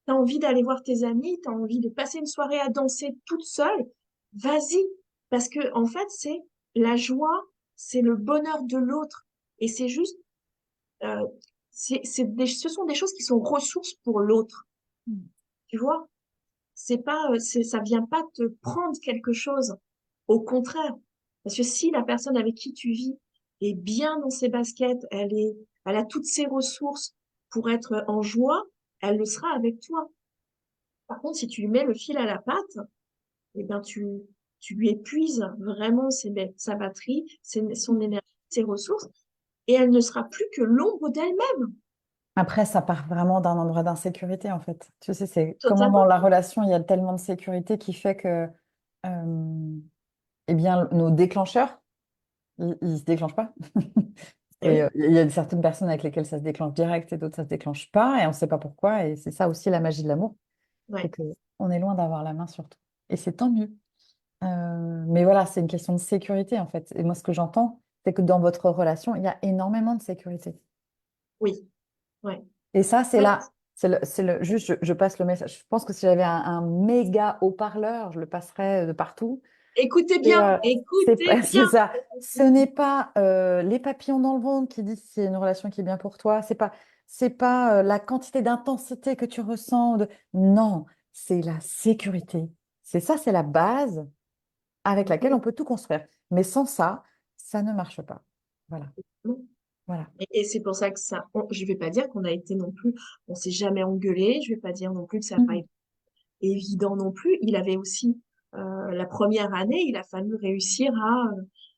S2: T'as envie d'aller voir tes amis, t'as envie de passer une soirée à danser toute seule, vas-y. Parce que, en fait, c'est la joie, c'est le bonheur de l'autre. Et c'est juste, euh, ce sont des choses qui sont ressources pour l'autre.
S1: Mm.
S2: Tu vois? Ça vient pas te prendre quelque chose. Au contraire. Parce que si la personne avec qui tu vis est bien dans ses baskets, elle a toutes ses ressources pour être en joie, elle le sera avec toi. Par contre, si tu lui mets le fil à la patte, eh ben tu lui épuises vraiment sa batterie, son énergie, ses ressources, et elle ne sera plus que l'ombre d'elle-même,
S1: Après, ça part vraiment d'un endroit d'insécurité, en fait. Tu sais, c'est comment dans
S2: totalement.
S1: la relation, il y a tellement de sécurité qui fait que, eh bien, nos déclencheurs, ils se déclenchent pas.
S2: Et
S1: Et
S2: oui,
S1: il y a certaines personnes avec lesquelles ça se déclenche direct et d'autres, ça se déclenche pas, et on ne sait pas pourquoi. Et c'est ça aussi la magie de l'amour, c'est
S2: ouais.
S1: que on est loin d'avoir la main sur tout. Et c'est tant mieux. Mais voilà, c'est une question de sécurité, en fait. Et moi, ce que j'entends, c'est que dans votre relation, il y a énormément de sécurité.
S2: Oui, ouais.
S1: Et ça, c'est
S2: Ouais,
S1: là. Juste, je passe le message. Je pense que si j'avais un méga haut-parleur, je le passerais de partout. C'est
S2: écoutez
S1: c'est
S2: bien.
S1: ça. Ce n'est pas les papillons dans le ventre qui disent si c'est une relation qui est bien pour toi. C'est pas la quantité d'intensité que tu ressens. Non, c'est la sécurité. C'est ça, c'est la base avec laquelle on peut tout construire. Mais sans ça, ça ne marche pas. Voilà, voilà.
S2: Et c'est pour ça que je vais pas dire qu'on a été non plus, on s'est jamais engueulé, je vais pas dire non plus que ça n'a pas
S1: Mhm.
S2: été évident non plus. Il avait aussi, la première année, il a fallu réussir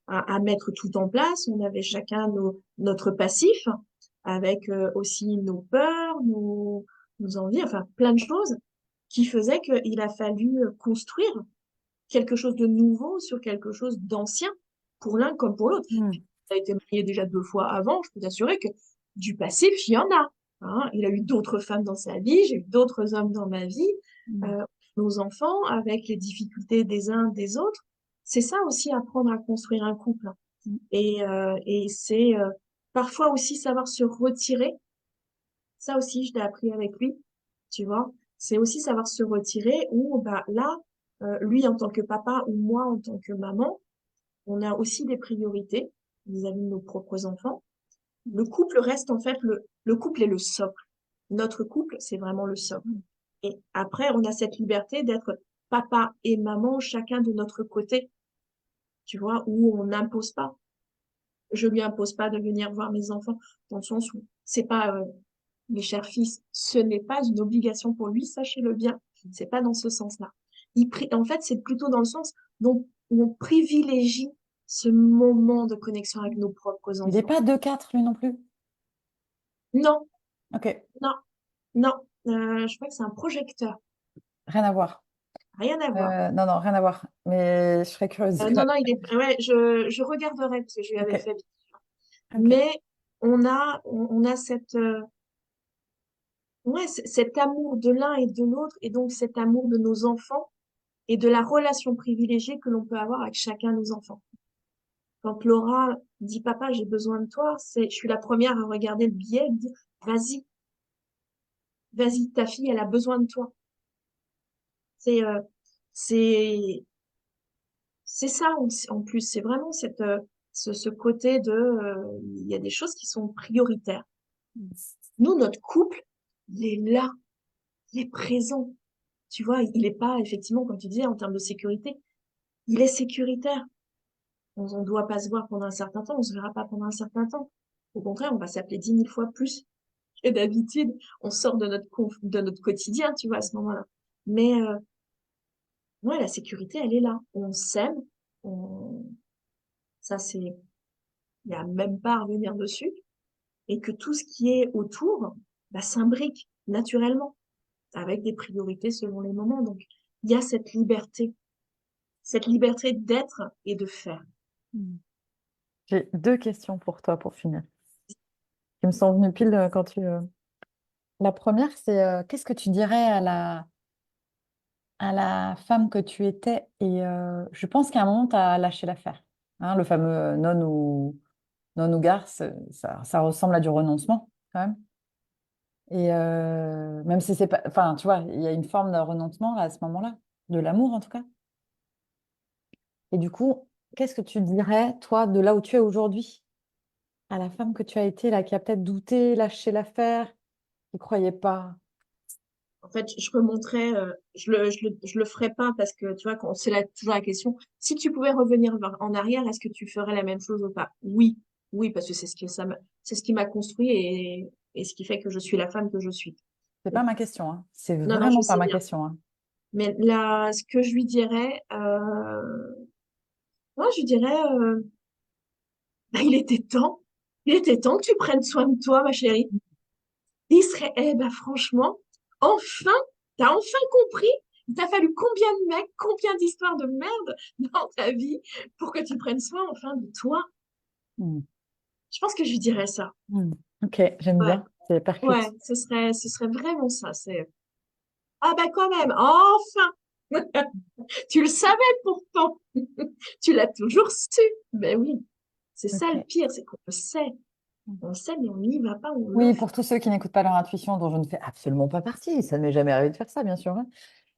S2: à mettre tout en place. On avait chacun notre passif, avec aussi nos peurs, nos envies, enfin plein de choses qui faisaient qu'il a fallu construire quelque chose de nouveau sur quelque chose d'ancien pour l'un comme pour l'autre.
S1: Mhm.
S2: Il a été marié déjà 2 fois avant, je peux t'assurer que du passif, il y en a. Hein. Il a eu d'autres femmes dans sa vie, j'ai eu d'autres hommes dans ma vie.
S1: Mhm.
S2: Euh, nos enfants, avec les difficultés des uns des autres, c'est ça aussi apprendre à construire un couple. Et c'est parfois aussi savoir se retirer. Ça aussi, je l'ai appris avec lui, tu vois. C'est aussi savoir se retirer où, bah, là, lui en tant que papa ou moi en tant que maman, on a aussi des priorités vis-à-vis de nos propres enfants. Le couple reste en fait, le couple est le socle. Notre couple, c'est vraiment le socle. Et après, on a cette liberté d'être papa et maman, chacun de notre côté, tu vois, où on n'impose pas. Je lui impose pas de venir voir mes enfants, dans le sens où c'est pas, mes chers fils, ce n'est pas une obligation pour lui, sachez-le bien. C'est pas dans ce sens-là. En fait, c'est plutôt dans le sens où on privilégie ce moment de connexion avec nos propres
S1: Il n'est
S2: enfants.
S1: pas 2-4 lui non plus.
S2: Non,
S1: Ok,
S2: non, non. Je crois que c'est un projecteur.
S1: rien à voir.
S2: Rien à voir.
S1: Non, non, rien à voir. Mais je serais curieuse quand
S2: Non,
S1: même.
S2: non, ouais, je regarderai parce que je lui
S1: Ok,
S2: avais fait.
S1: ok.
S2: Mais on a ouais, cet amour de l'un et de l'autre, et donc cet amour de nos enfants et de la relation privilégiée que l'on peut avoir avec chacun de nos enfants. Quand Laura dit papa, j'ai besoin de toi, je suis la première à regarder le billet et me dire vas-y, vas-y, ta fille, elle a besoin de toi. C'est euh, c'est c'est ça en plus, c'est vraiment ce côté de il y a des choses qui sont prioritaires. Nous, notre couple, il est là, il est présent. Tu vois, il est pas effectivement, comme tu disais, en termes de sécurité, il est sécuritaire. On ne doit pas se voir pendant un certain temps, on se verra pas pendant un certain temps. Au contraire, on va s'appeler 10 000 fois plus que d'habitude. On sort de notre quotidien, tu vois, à ce moment-là. Mais ouais, la sécurité, elle est là. On s'aime. On... Ça, c'est... il n'y a même pas à revenir dessus, et que tout ce qui est autour, bah, s'imbrique naturellement, avec des priorités selon les moments. Donc, il y a cette liberté d'être et de faire.
S1: Mm. J'ai deux questions pour toi pour finir, qui me sont venues pile quand tu... La première, c'est qu'est-ce que tu dirais à la femme que tu étais? Et je pense qu'à un moment, tu as lâché l'affaire. Hein, le fameux non ou gare, ça ressemble à du renoncement, quand même. Et même si c'est pas... Enfin, tu vois, il y a une forme de renoncement là, à ce moment-là, de l'amour en tout cas. Et du coup, qu'est-ce que tu dirais, toi, de là où tu es aujourd'hui, à la femme que tu as été, là, qui a peut-être douté, lâché l'affaire, qui croyait pas?
S2: En fait, je remonterais, je le ferais pas parce que, tu vois, quand c'est toujours la question, si tu pouvais revenir en arrière, est-ce que tu ferais la même chose ou pas? Oui, oui, parce que c'est ce qui m'a construit et ce qui fait que je suis la femme que je suis.
S1: C'est pas ma question, hein. C'est
S2: Non, non, je
S1: vraiment pas
S2: sais
S1: ma
S2: bien.
S1: question, hein.
S2: Mais là, ce que je lui dirais, moi, je lui dirais, bah, il était temps que tu prennes soin de toi, ma chérie. Il serait, eh ben, franchement, enfin, t'as enfin compris. Il t'a fallu combien de mecs, combien d'histoires de merde dans ta vie pour que tu prennes soin enfin de toi.
S1: Hmm.
S2: Je pense que je lui dirais ça.
S1: Hmm. Ok, j'aime
S2: Ouais,
S1: bien. C'est
S2: ouais,
S1: percute.
S2: ce serait vraiment ça. C'est, ah ben quand même, enfin, tu le savais pourtant. Tu l'as toujours su. Ben oui, c'est ça le
S1: Ok.
S2: pire, c'est qu'on le sait. On le sait, mais on n'y va pas, on le
S1: Oui,
S2: fait.
S1: pour tous ceux qui n'écoutent pas leur intuition, dont je ne fais absolument pas partie, ça ne m'est jamais arrivé de faire ça, bien sûr, hein.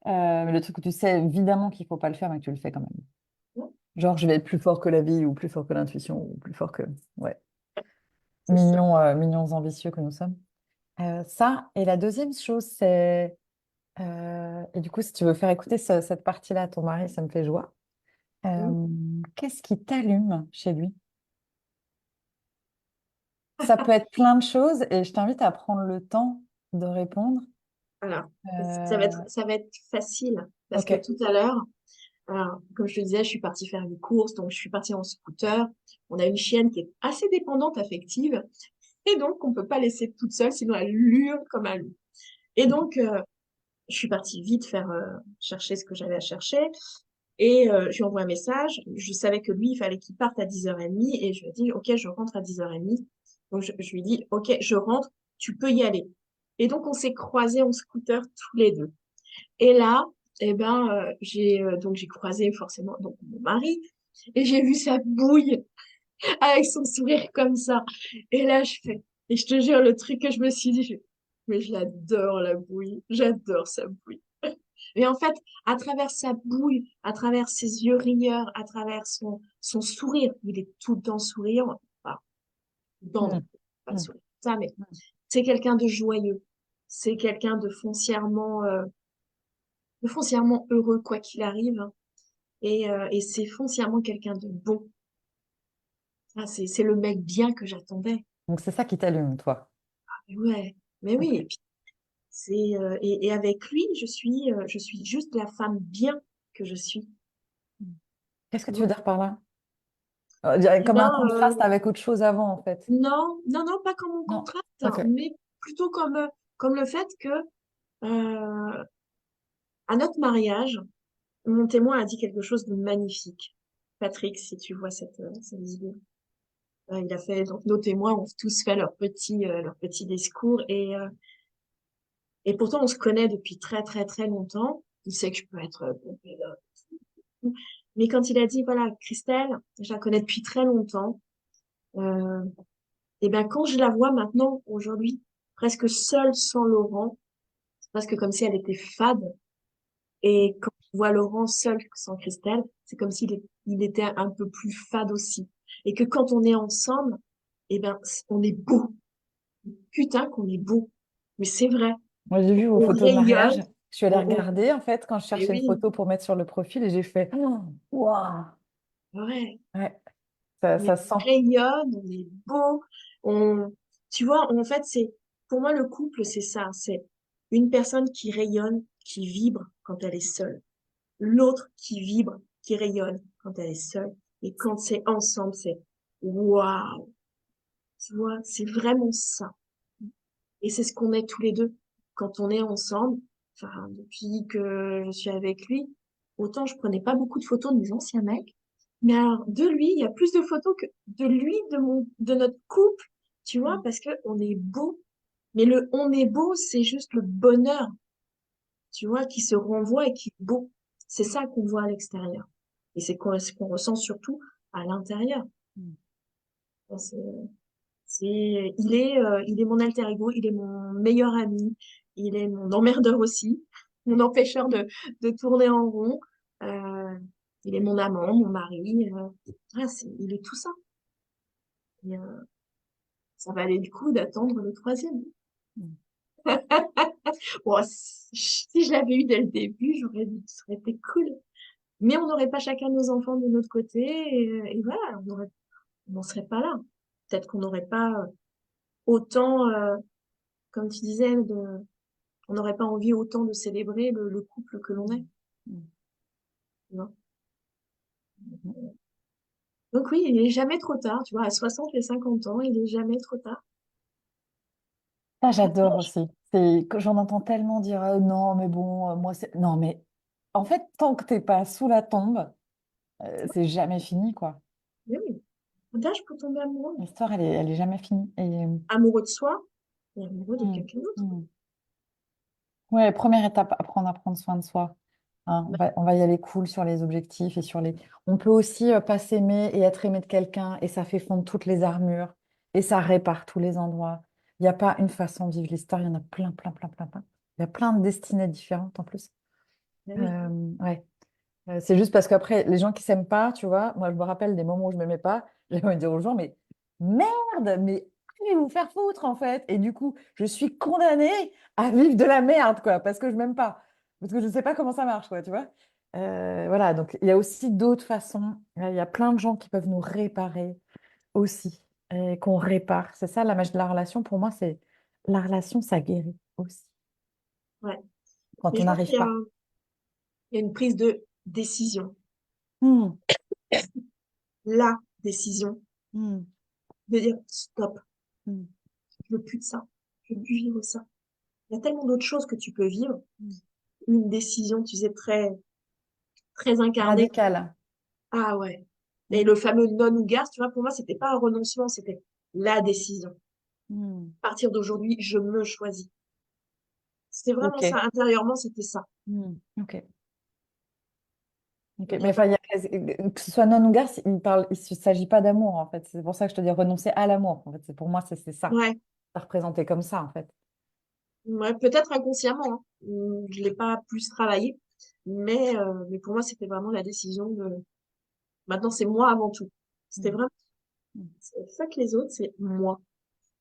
S1: Mais le truc où tu sais évidemment qu'il faut pas le faire, mais que tu le fais quand même. Genre, je vais être plus fort que la vie, ou plus fort que l'intuition, ou plus fort que... Ouais,
S2: C'est ça.
S1: mignons ambitieux que nous sommes. Ça, et la deuxième chose, c'est... et du coup, si tu veux faire écouter cette partie-là à ton mari, ça me fait joie. Euh, qu'est-ce qui t'allume chez lui? Ça peut être plein de choses, et je t'invite à prendre le temps de répondre.
S2: Alors,
S1: Euh,
S2: ça va être facile parce
S1: ok.
S2: que tout à l'heure, alors, comme je te disais, je suis partie faire une course, donc je suis partie en scooter. On a une chienne qui est assez dépendante affective et donc on peut pas laisser toute seule, sinon elle hurle comme un loup. Et donc, je suis partie vite faire chercher ce que j'avais à chercher et je lui envoie un message. Je savais que lui, il fallait qu'il parte à 10h30 et je lui ai dit, OK, je rentre à 10h30. Donc, je lui ai dit, OK, je rentre, tu peux y aller. Et donc, on s'est croisés en scooter tous les deux. Et là, eh ben, j'ai croisé forcément donc mon mari et j'ai vu sa bouille avec son sourire comme ça. Et là, et je te jure, le truc que je me suis dit, mais je l'adore la bouille, j'adore sa bouille. Et en fait, à travers sa bouille, à travers ses yeux rieurs, à travers son sourire, il est tout le temps souriant. Enfin, tout le temps,
S1: Hmm,
S2: non, pas le
S1: hmm,
S2: sourire, ça, mais
S1: hmm.
S2: c'est quelqu'un de joyeux. C'est quelqu'un de foncièrement heureux, quoi qu'il arrive. Et c'est foncièrement quelqu'un de bon. Ah, c'est le mec bien que j'attendais.
S1: Donc, c'est ça qui t'allume, toi.
S2: Ouais, mais oui.
S1: Ok.
S2: Et puis et avec lui, je suis juste la femme bien que je suis.
S1: Qu'est-ce que
S2: Tu
S1: tu veux
S2: vois?
S1: dire par là?
S2: Eh
S1: Comme un
S2: ben,
S1: contraste avec autre chose avant, en fait.
S2: non, non, non, pas comme on
S1: Non.
S2: contraste, hein,
S1: Ok.
S2: mais plutôt comme le fait que à notre mariage, mon témoin a dit quelque chose de magnifique. Patrick, si tu vois cette vidéo. Il a fait, donc nos témoins ont tous fait leur petit discours et pourtant on se connaît depuis très très très longtemps. Il sait que je peux être pompée là. Mais quand il a dit, voilà, Christelle, je la connais depuis très longtemps, euh, et bien quand je la vois maintenant, aujourd'hui, presque seule sans Laurent, c'est presque comme si elle était fade. Et quand je vois Laurent seul sans Christelle, c'est comme il était un peu plus fade aussi. Et que quand on est ensemble, eh ben, on est beau. Putain qu'on est beau. Mais c'est vrai.
S1: Moi, j'ai vu vos
S2: On
S1: photos de mariage.
S2: rayonne.
S1: Je suis allée
S2: On...
S1: regarder, en fait, quand je
S2: Mais
S1: cherchais une
S2: oui,
S1: photo pour mettre sur le profil, et j'ai fait oh, waouh!
S2: ouais.
S1: Ouais,
S2: Mais
S1: ça se sent.
S2: on rayonne, on est beau. On... Tu vois, en fait, pour moi, le couple, c'est ça. C'est une personne qui rayonne, qui vibre quand elle est seule. L'autre qui vibre, qui rayonne quand elle est seule. Et quand c'est ensemble, c'est waouh, tu vois, c'est vraiment ça. Et c'est ce qu'on est tous les deux quand on est ensemble. Enfin, depuis que je suis avec lui, autant je prenais pas beaucoup de photos de mes anciens mecs, mais alors de lui, il y a plus de photos que de lui, de notre couple, tu vois,
S1: Mm.
S2: parce que on est beau. Mais le on est beau, c'est juste le bonheur, tu vois, qui se renvoie et qui est beau. C'est ça qu'on voit à l'extérieur. Et c'est ce qu'on ressent surtout à l'intérieur.
S1: Mm.
S2: Enfin, il est mon alter ego, il est mon meilleur ami, il est mon emmerdeur aussi, mon empêcheur de tourner en rond. Euh, il est mon amant, mon mari. Il est tout ça. Et, ça valait le coup d'attendre le troisième.
S1: Mm.
S2: Bon, si je l'avais eu dès le début, j'aurais dit que ça aurait été cool. Mais on n'aurait pas chacun nos enfants de notre côté. Et voilà, on n'en serait pas là. Peut-être qu'on n'aurait pas autant, comme tu disais, on n'aurait pas envie autant de célébrer le couple que l'on est.
S1: Mm.
S2: Tu vois.
S1: Mm.
S2: Donc oui, il est jamais trop tard. Tu vois, à 60 et 50 ans, il est jamais trop tard.
S1: Ça, j'adore aussi. C'est que j'en entends tellement dire non, mais bon, moi, c'est. Non, mais en fait, tant que t'es pas sous la tombe, c'est jamais fini, quoi.
S2: Mais oui, d'âge pour tomber amoureux.
S1: L'histoire, elle est jamais finie. Et,
S2: Amoureux de soi et amoureux de
S1: mm,
S2: quelqu'un d'autre.
S1: mm. Ouais, première étape, apprendre à prendre soin de soi. Hein, on va y aller cool sur les objectifs et sur les. On peut aussi pas s'aimer et être aimé de quelqu'un et ça fait fondre toutes les armures et ça répare tous les endroits. Il n'y a pas une façon de vivre l'histoire, il y en a plein, plein, plein, plein, plein. Il y a plein de destinées différentes en plus.
S2: Mais oui.
S1: Ouais. C'est juste parce qu'après, les gens qui s'aiment pas, tu vois, moi je me rappelle des moments où je m'aimais pas, j'avais envie de dire aux gens, mais merde, mais allez vous faire foutre en fait. Et du coup, je suis condamnée à vivre de la merde, quoi, parce que je m'aime pas. Parce que je ne sais pas comment ça marche, quoi, tu vois. Voilà, donc il y a aussi d'autres façons. Il y a plein de gens qui peuvent nous réparer aussi, et qu'on répare. C'est ça la magie de la relation. Pour moi, c'est la relation, ça guérit aussi
S2: Ouais.
S1: quand
S2: Mais
S1: on
S2: je pense
S1: n'arrive pas.
S2: il y a une prise de décision.
S1: Hmm,
S2: La décision
S1: hmm,
S2: de dire stop,
S1: hmm,
S2: je veux plus de ça. Je veux
S1: hmm,
S2: plus vivre ça. Il y a tellement d'autres choses que tu peux vivre.
S1: hmm.
S2: Une décision, tu sais, très, très incarnée.
S1: Radical.
S2: Ah ouais. Et
S1: Hmm.
S2: le fameux non ou garde, tu vois, pour moi, c'était pas un renoncement, c'était la décision.
S1: Hmm.
S2: À partir d'aujourd'hui, je me choisis. C'était vraiment
S1: Ok.
S2: ça. Intérieurement, c'était ça.
S1: Hmm. Ok. Ok.
S2: Donc, il n'y
S1: Mais
S2: a pas
S1: enfin,
S2: de...
S1: que ce soit non ou gars, il ne s'agit pas d'amour, en fait. C'est pour ça que je te dis renoncer à l'amour. En fait, pour moi, c'est ça.
S2: Ouais.
S1: Ça représenté comme ça, en fait.
S2: Ouais, peut-être inconsciemment, hein. Je l'ai pas plus travaillé. Mais pour moi, c'était vraiment la décision de... Maintenant, c'est moi avant tout. C'était
S1: Hmm.
S2: vraiment...
S1: Hmm.
S2: C'est ça que les autres, c'est moi.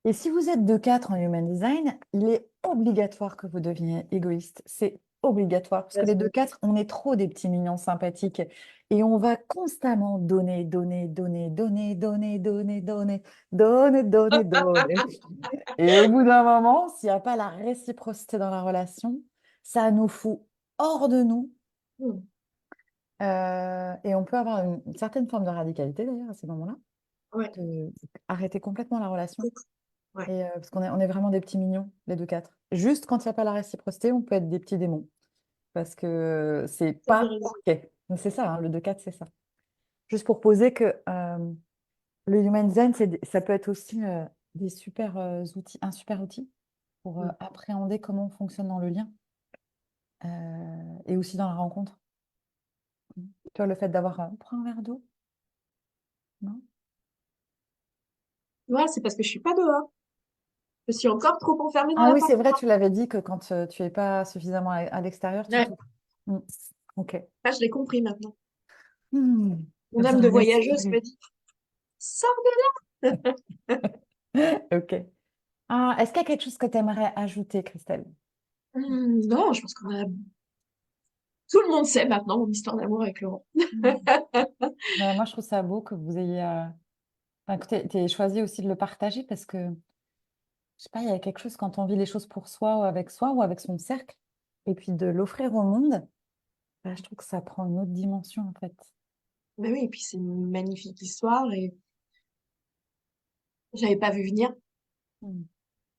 S1: Et si vous êtes deux quatre en human design, il est obligatoire que vous deveniez égoïste. C'est obligatoire. Parce que les deux quatre, on est trop des petits mignons sympathiques. Et on va constamment donner, donner, donner, donner, donner, donner, donner, donner, donner, donner. Et au bout d'un moment, s'il n'y a pas la réciprocité dans la relation, ça nous fout hors de nous.
S2: Hmm.
S1: Et on peut avoir une certaine forme de radicalité d'ailleurs à ces moments-là,
S2: Ouais.
S1: de arrêter complètement la relation.
S2: Ouais.
S1: Et, parce qu'on est vraiment des petits mignons, les deux quatre. Juste quand il n'y a pas la réciprocité, on peut être des petits démons. Parce que c'est
S2: Vous avez
S1: pas
S2: raison.
S1: OK. Donc, c'est ça, hein, le deux quatre, c'est ça. Juste pour poser que le Human Design, ça peut être aussi des super outils, un super outil pour
S2: Hmm.
S1: appréhender comment on fonctionne dans le lien et aussi dans la rencontre. Tu vois, le fait d'avoir prends un verre d'eau, non?
S2: Ouais, c'est parce que je suis pas dehors. Je suis encore trop enfermée dans
S1: Ah oui, c'est vrai,
S2: l'appartement.
S1: tu l'avais dit que quand tu es pas suffisamment à l'extérieur, tu
S2: Ouais.
S1: t'ouvres. Mm. Ok.
S2: Ça, je l'ai compris maintenant.
S1: Hmm.
S2: Mon
S1: Comme ça,
S2: âme de
S1: on laisse
S2: voyageuse
S1: s'ouvrir.
S2: me dit, sors de là!
S1: Ok. Ah, est-ce qu'il y a quelque chose que tu aimerais ajouter, Christelle?
S2: Non, je pense qu'on a... Tout le monde sait maintenant mon histoire d'amour avec Laurent.
S1: Hmm. Moi, je trouve ça beau que vous ayez enfin, que t'aies choisi aussi de le partager parce que, je sais pas, il y a quelque chose quand on vit les choses pour soi ou avec son cercle et puis de l'offrir au monde, bah, je trouve que ça prend une autre dimension en fait.
S2: Mais oui, et puis c'est une magnifique histoire. Et J'avais pas vu venir.
S1: Mm.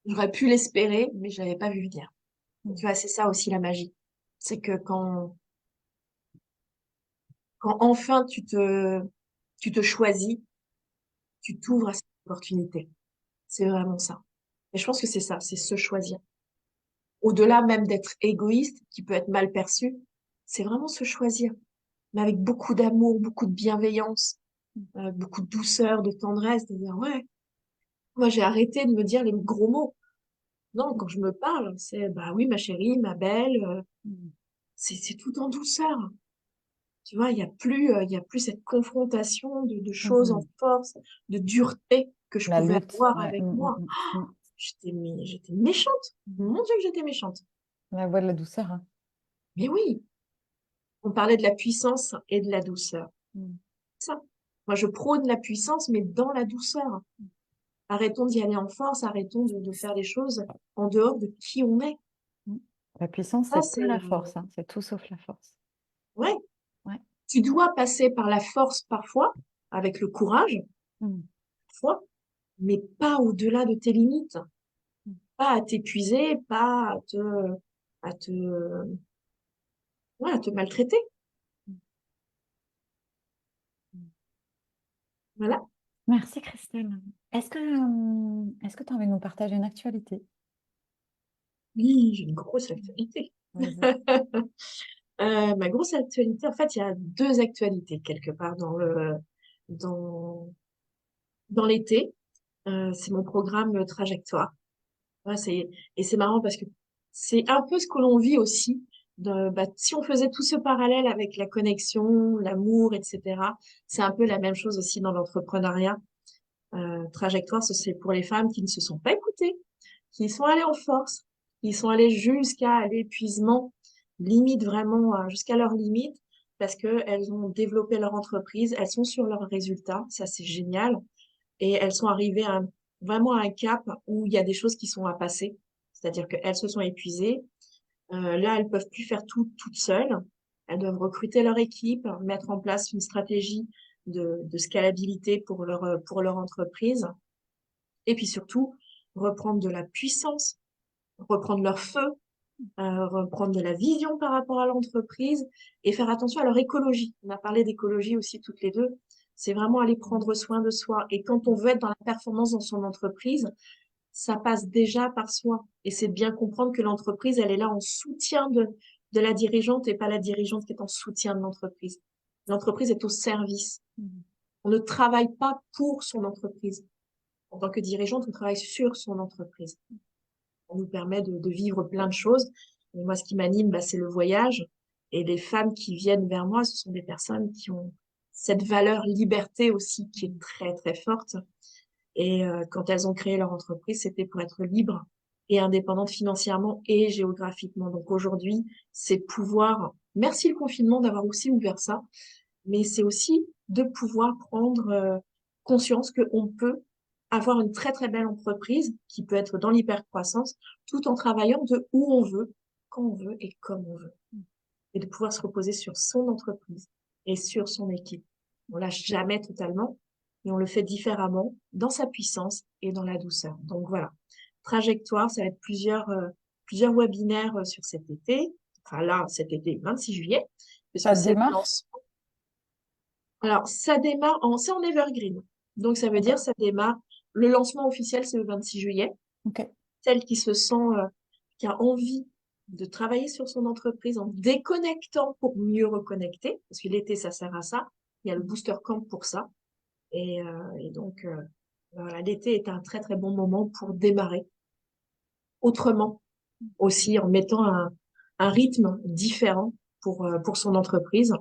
S2: J'aurais pu l'espérer, mais je l'avais pas vu venir.
S1: Mm.
S2: Tu vois, c'est ça aussi la magie. C'est que quand enfin tu te choisis, tu t'ouvres à cette opportunité. C'est vraiment ça. Et je pense que c'est ça, c'est se choisir. Au-delà même d'être égoïste, qui peut être mal perçu, c'est vraiment se choisir, mais avec beaucoup d'amour, beaucoup de bienveillance, beaucoup de douceur, de tendresse, de dire, ouais, moi j'ai arrêté de me dire les gros mots. Non, quand je me parle, c'est, bah oui, ma chérie, ma belle,
S1: Mm.
S2: c'est tout en douceur. Tu vois, il y a plus cette confrontation de choses en
S1: Mhm.
S2: force, de dureté que je
S1: La
S2: pouvais
S1: lutte,
S2: avoir
S1: ouais.
S2: avec moi.
S1: Mm.
S2: J'étais méchante.
S1: Mm.
S2: Mon Dieu que j'étais méchante.
S1: La voix de la douceur, hein.
S2: Mais oui, on parlait de la puissance et de la douceur.
S1: Mm.
S2: Ça. Moi, je prône la puissance, mais dans la douceur. Arrêtons d'y aller en force, arrêtons de faire les choses en dehors de qui on est.
S1: Mm. La puissance,
S2: Ça,
S1: c'est pas
S2: c'est,
S1: la force, hein. C'est tout sauf la force.
S2: ouais.
S1: Ouais.
S2: Tu dois passer par la force parfois, avec le courage,
S1: Mm.
S2: parfois, mais pas au-delà de tes limites.
S1: Mm.
S2: Pas à t'épuiser, pas à te, ouais, à te maltraiter.
S1: Mm.
S2: Voilà.
S1: Merci Christelle. Est-ce que tu as envie de nous partager une actualité?
S2: Oui, j'ai une grosse actualité.
S1: Vas-y.
S2: Ma grosse actualité, en fait, il y a deux actualités quelque part dans, dans l'été. C'est mon programme Trajectoire. Ouais, et c'est marrant parce que c'est un peu ce que l'on vit aussi. Bah, si on faisait tout ce parallèle avec la connexion, l'amour, etc., c'est un peu la même chose aussi dans l'entrepreneuriat. Trajectoire, c'est pour les femmes qui ne se sont pas écoutées, qui sont allées en force, qui sont allées jusqu'à l'épuisement, limite vraiment jusqu'à leur limite, parce que elles ont développé leur entreprise, elles sont sur leurs résultats, ça c'est génial, et elles sont arrivées vraiment à un cap où il y a des choses qui sont à passer, c'est-à-dire qu'elles se sont épuisées, là elles peuvent plus faire tout toutes seules, elles doivent recruter leur équipe, mettre en place une stratégie de scalabilité pour leur entreprise, et puis surtout reprendre de la puissance, reprendre leur feu, reprendre de la vision par rapport à l'entreprise et faire attention à leur écologie. On a parlé d'écologie aussi toutes les deux. C'est vraiment aller prendre soin de soi. Et quand on veut être dans la performance dans son entreprise, ça passe déjà par soi. Et c'est de bien comprendre que l'entreprise, elle est là en soutien de la dirigeante et pas la dirigeante qui est en soutien de l'entreprise. L'entreprise est au service.
S1: Mm.
S2: On ne travaille pas pour son entreprise. En tant que dirigeante, on travaille sur son entreprise. On nous permet de vivre plein de choses. Et moi, ce qui m'anime, bah, c'est le voyage. Et les femmes qui viennent vers moi, ce sont des personnes qui ont cette valeur liberté aussi qui est très, très forte. Et quand elles ont créé leur entreprise, c'était pour être libres et indépendantes financièrement et géographiquement. Donc aujourd'hui, c'est pouvoir, merci le confinement d'avoir aussi ouvert ça, mais c'est aussi de pouvoir prendre conscience qu'on peut avoir une très très belle entreprise qui peut être dans l'hypercroissance tout en travaillant de où on veut, quand on veut et comme on veut. Et de pouvoir se reposer sur son entreprise et sur son équipe. On lâche jamais totalement, mais on le fait différemment dans sa puissance et dans la douceur. Donc voilà. Trajectoire, ça va être plusieurs webinaires sur cet été. Enfin là, cet été, 26 juillet,
S1: Ça
S2: puisque c'est le
S1: démarre?
S2: lancement. Alors, ça démarre c'est en evergreen. Donc, ça veut dire,
S1: D'accord.
S2: ça démarre, le lancement officiel, c'est le 26 juillet.
S1: Ok.
S2: Celle qui se sent, qui a envie de travailler sur son entreprise en déconnectant pour mieux reconnecter, parce que l'été, ça sert à ça. Il y a le booster camp pour ça. Et donc, voilà, l'été est un très, très bon moment pour démarrer autrement aussi, en mettant un rythme différent pour son entreprise.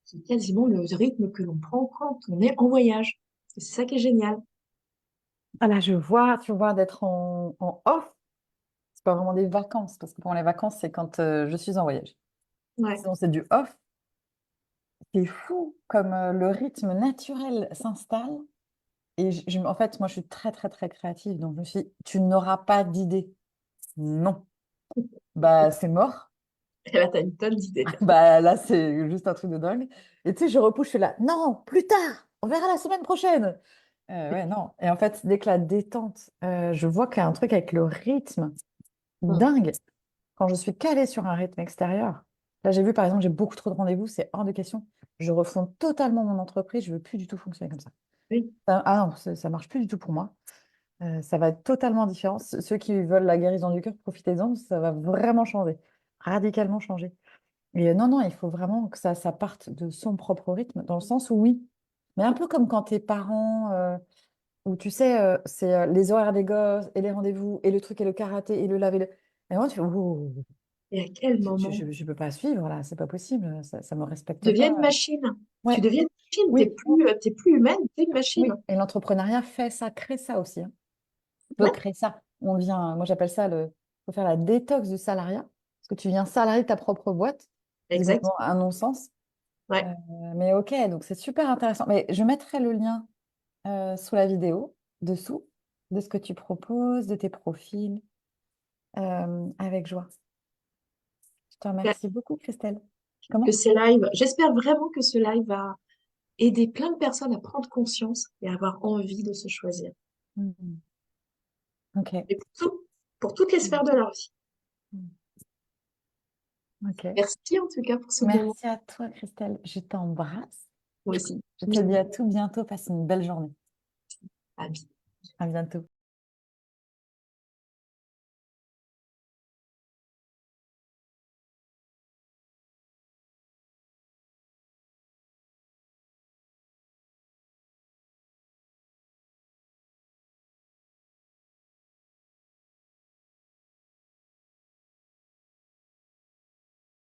S2: C'est quasiment le rythme que l'on prend quand on est en voyage. Et c'est ça qui est génial.
S1: Ah là, je vois, tu vois, d'être en off. C'est pas vraiment des vacances, parce que pour les vacances, c'est quand je suis en voyage.
S2: Ouais,
S1: Sinon, c'est du off. C'est fou comme le rythme naturel s'installe. Et en fait, moi, je suis très, très, très créative. Donc, je me suis dit, tu n'auras pas d'idée. Non. Bah, c'est mort.
S2: et là, t'as une tonne d'idées.
S1: Bah, là, c'est juste un truc de dingue. Et tu sais, je repousse, je suis là. Non, plus tard. On verra la semaine prochaine. Ouais, non. Et en fait, dès que la détente, je vois qu'il y a un truc avec le rythme
S2: Mm.
S1: dingue. Quand je suis calée sur un rythme extérieur, là, j'ai vu, par exemple, j'ai beaucoup trop de rendez-vous, c'est hors de question. Je refonds totalement mon entreprise, je veux plus du tout fonctionner comme ça.
S2: Oui.
S1: Ah non, ça marche plus du tout pour moi. Ça va être totalement différent. Ceux qui veulent la guérison du cœur, profitez-en, ça va vraiment changer, radicalement changer. Et non, non, il faut vraiment que ça parte de son propre rythme, dans le sens où oui, mais un peu comme quand tes parents, où tu sais, c'est les horaires des gosses et les rendez-vous et le truc et le karaté et le laver. Et moi, tu fais, ouh,
S2: Et à quel moment?
S1: je peux pas suivre là, c'est pas possible, ça me
S2: Tu
S1: respecte
S2: deviens
S1: pas.
S2: une machine. Tu
S1: Ouais,
S2: deviens une machine.
S1: oui,
S2: T'es plus humaine, t'es une machine.
S1: oui. Et l'entrepreneuriat fait ça, crée ça aussi, hein. Peut
S2: Ouais,
S1: créer ça. On vient, moi j'appelle ça faut faire la détox du salariat, parce que tu viens salarier ta propre boîte, c'est
S2: exact.
S1: complètement un non-sens. Euh,
S2: Ouais.
S1: mais ok, donc c'est super intéressant. Mais je mettrai le lien sous la vidéo, dessous, de ce que tu proposes, de tes profils, avec joie. Je te remercie beaucoup, Christelle.
S2: Que
S1: Comment?
S2: ces lives, j'espère vraiment que ce live va aider plein de personnes à prendre conscience et à avoir envie de se choisir.
S1: Mhm. Ok.
S2: Et pour toutes les
S1: Mhm.
S2: sphères de leur vie.
S1: Ok.
S2: Merci en tout cas pour ce moment.
S1: Merci à toi, Christelle. Je t'embrasse.
S2: Moi aussi.
S1: Je te dis à tout bientôt. Passe une belle journée.
S2: À bientôt.
S1: À bientôt.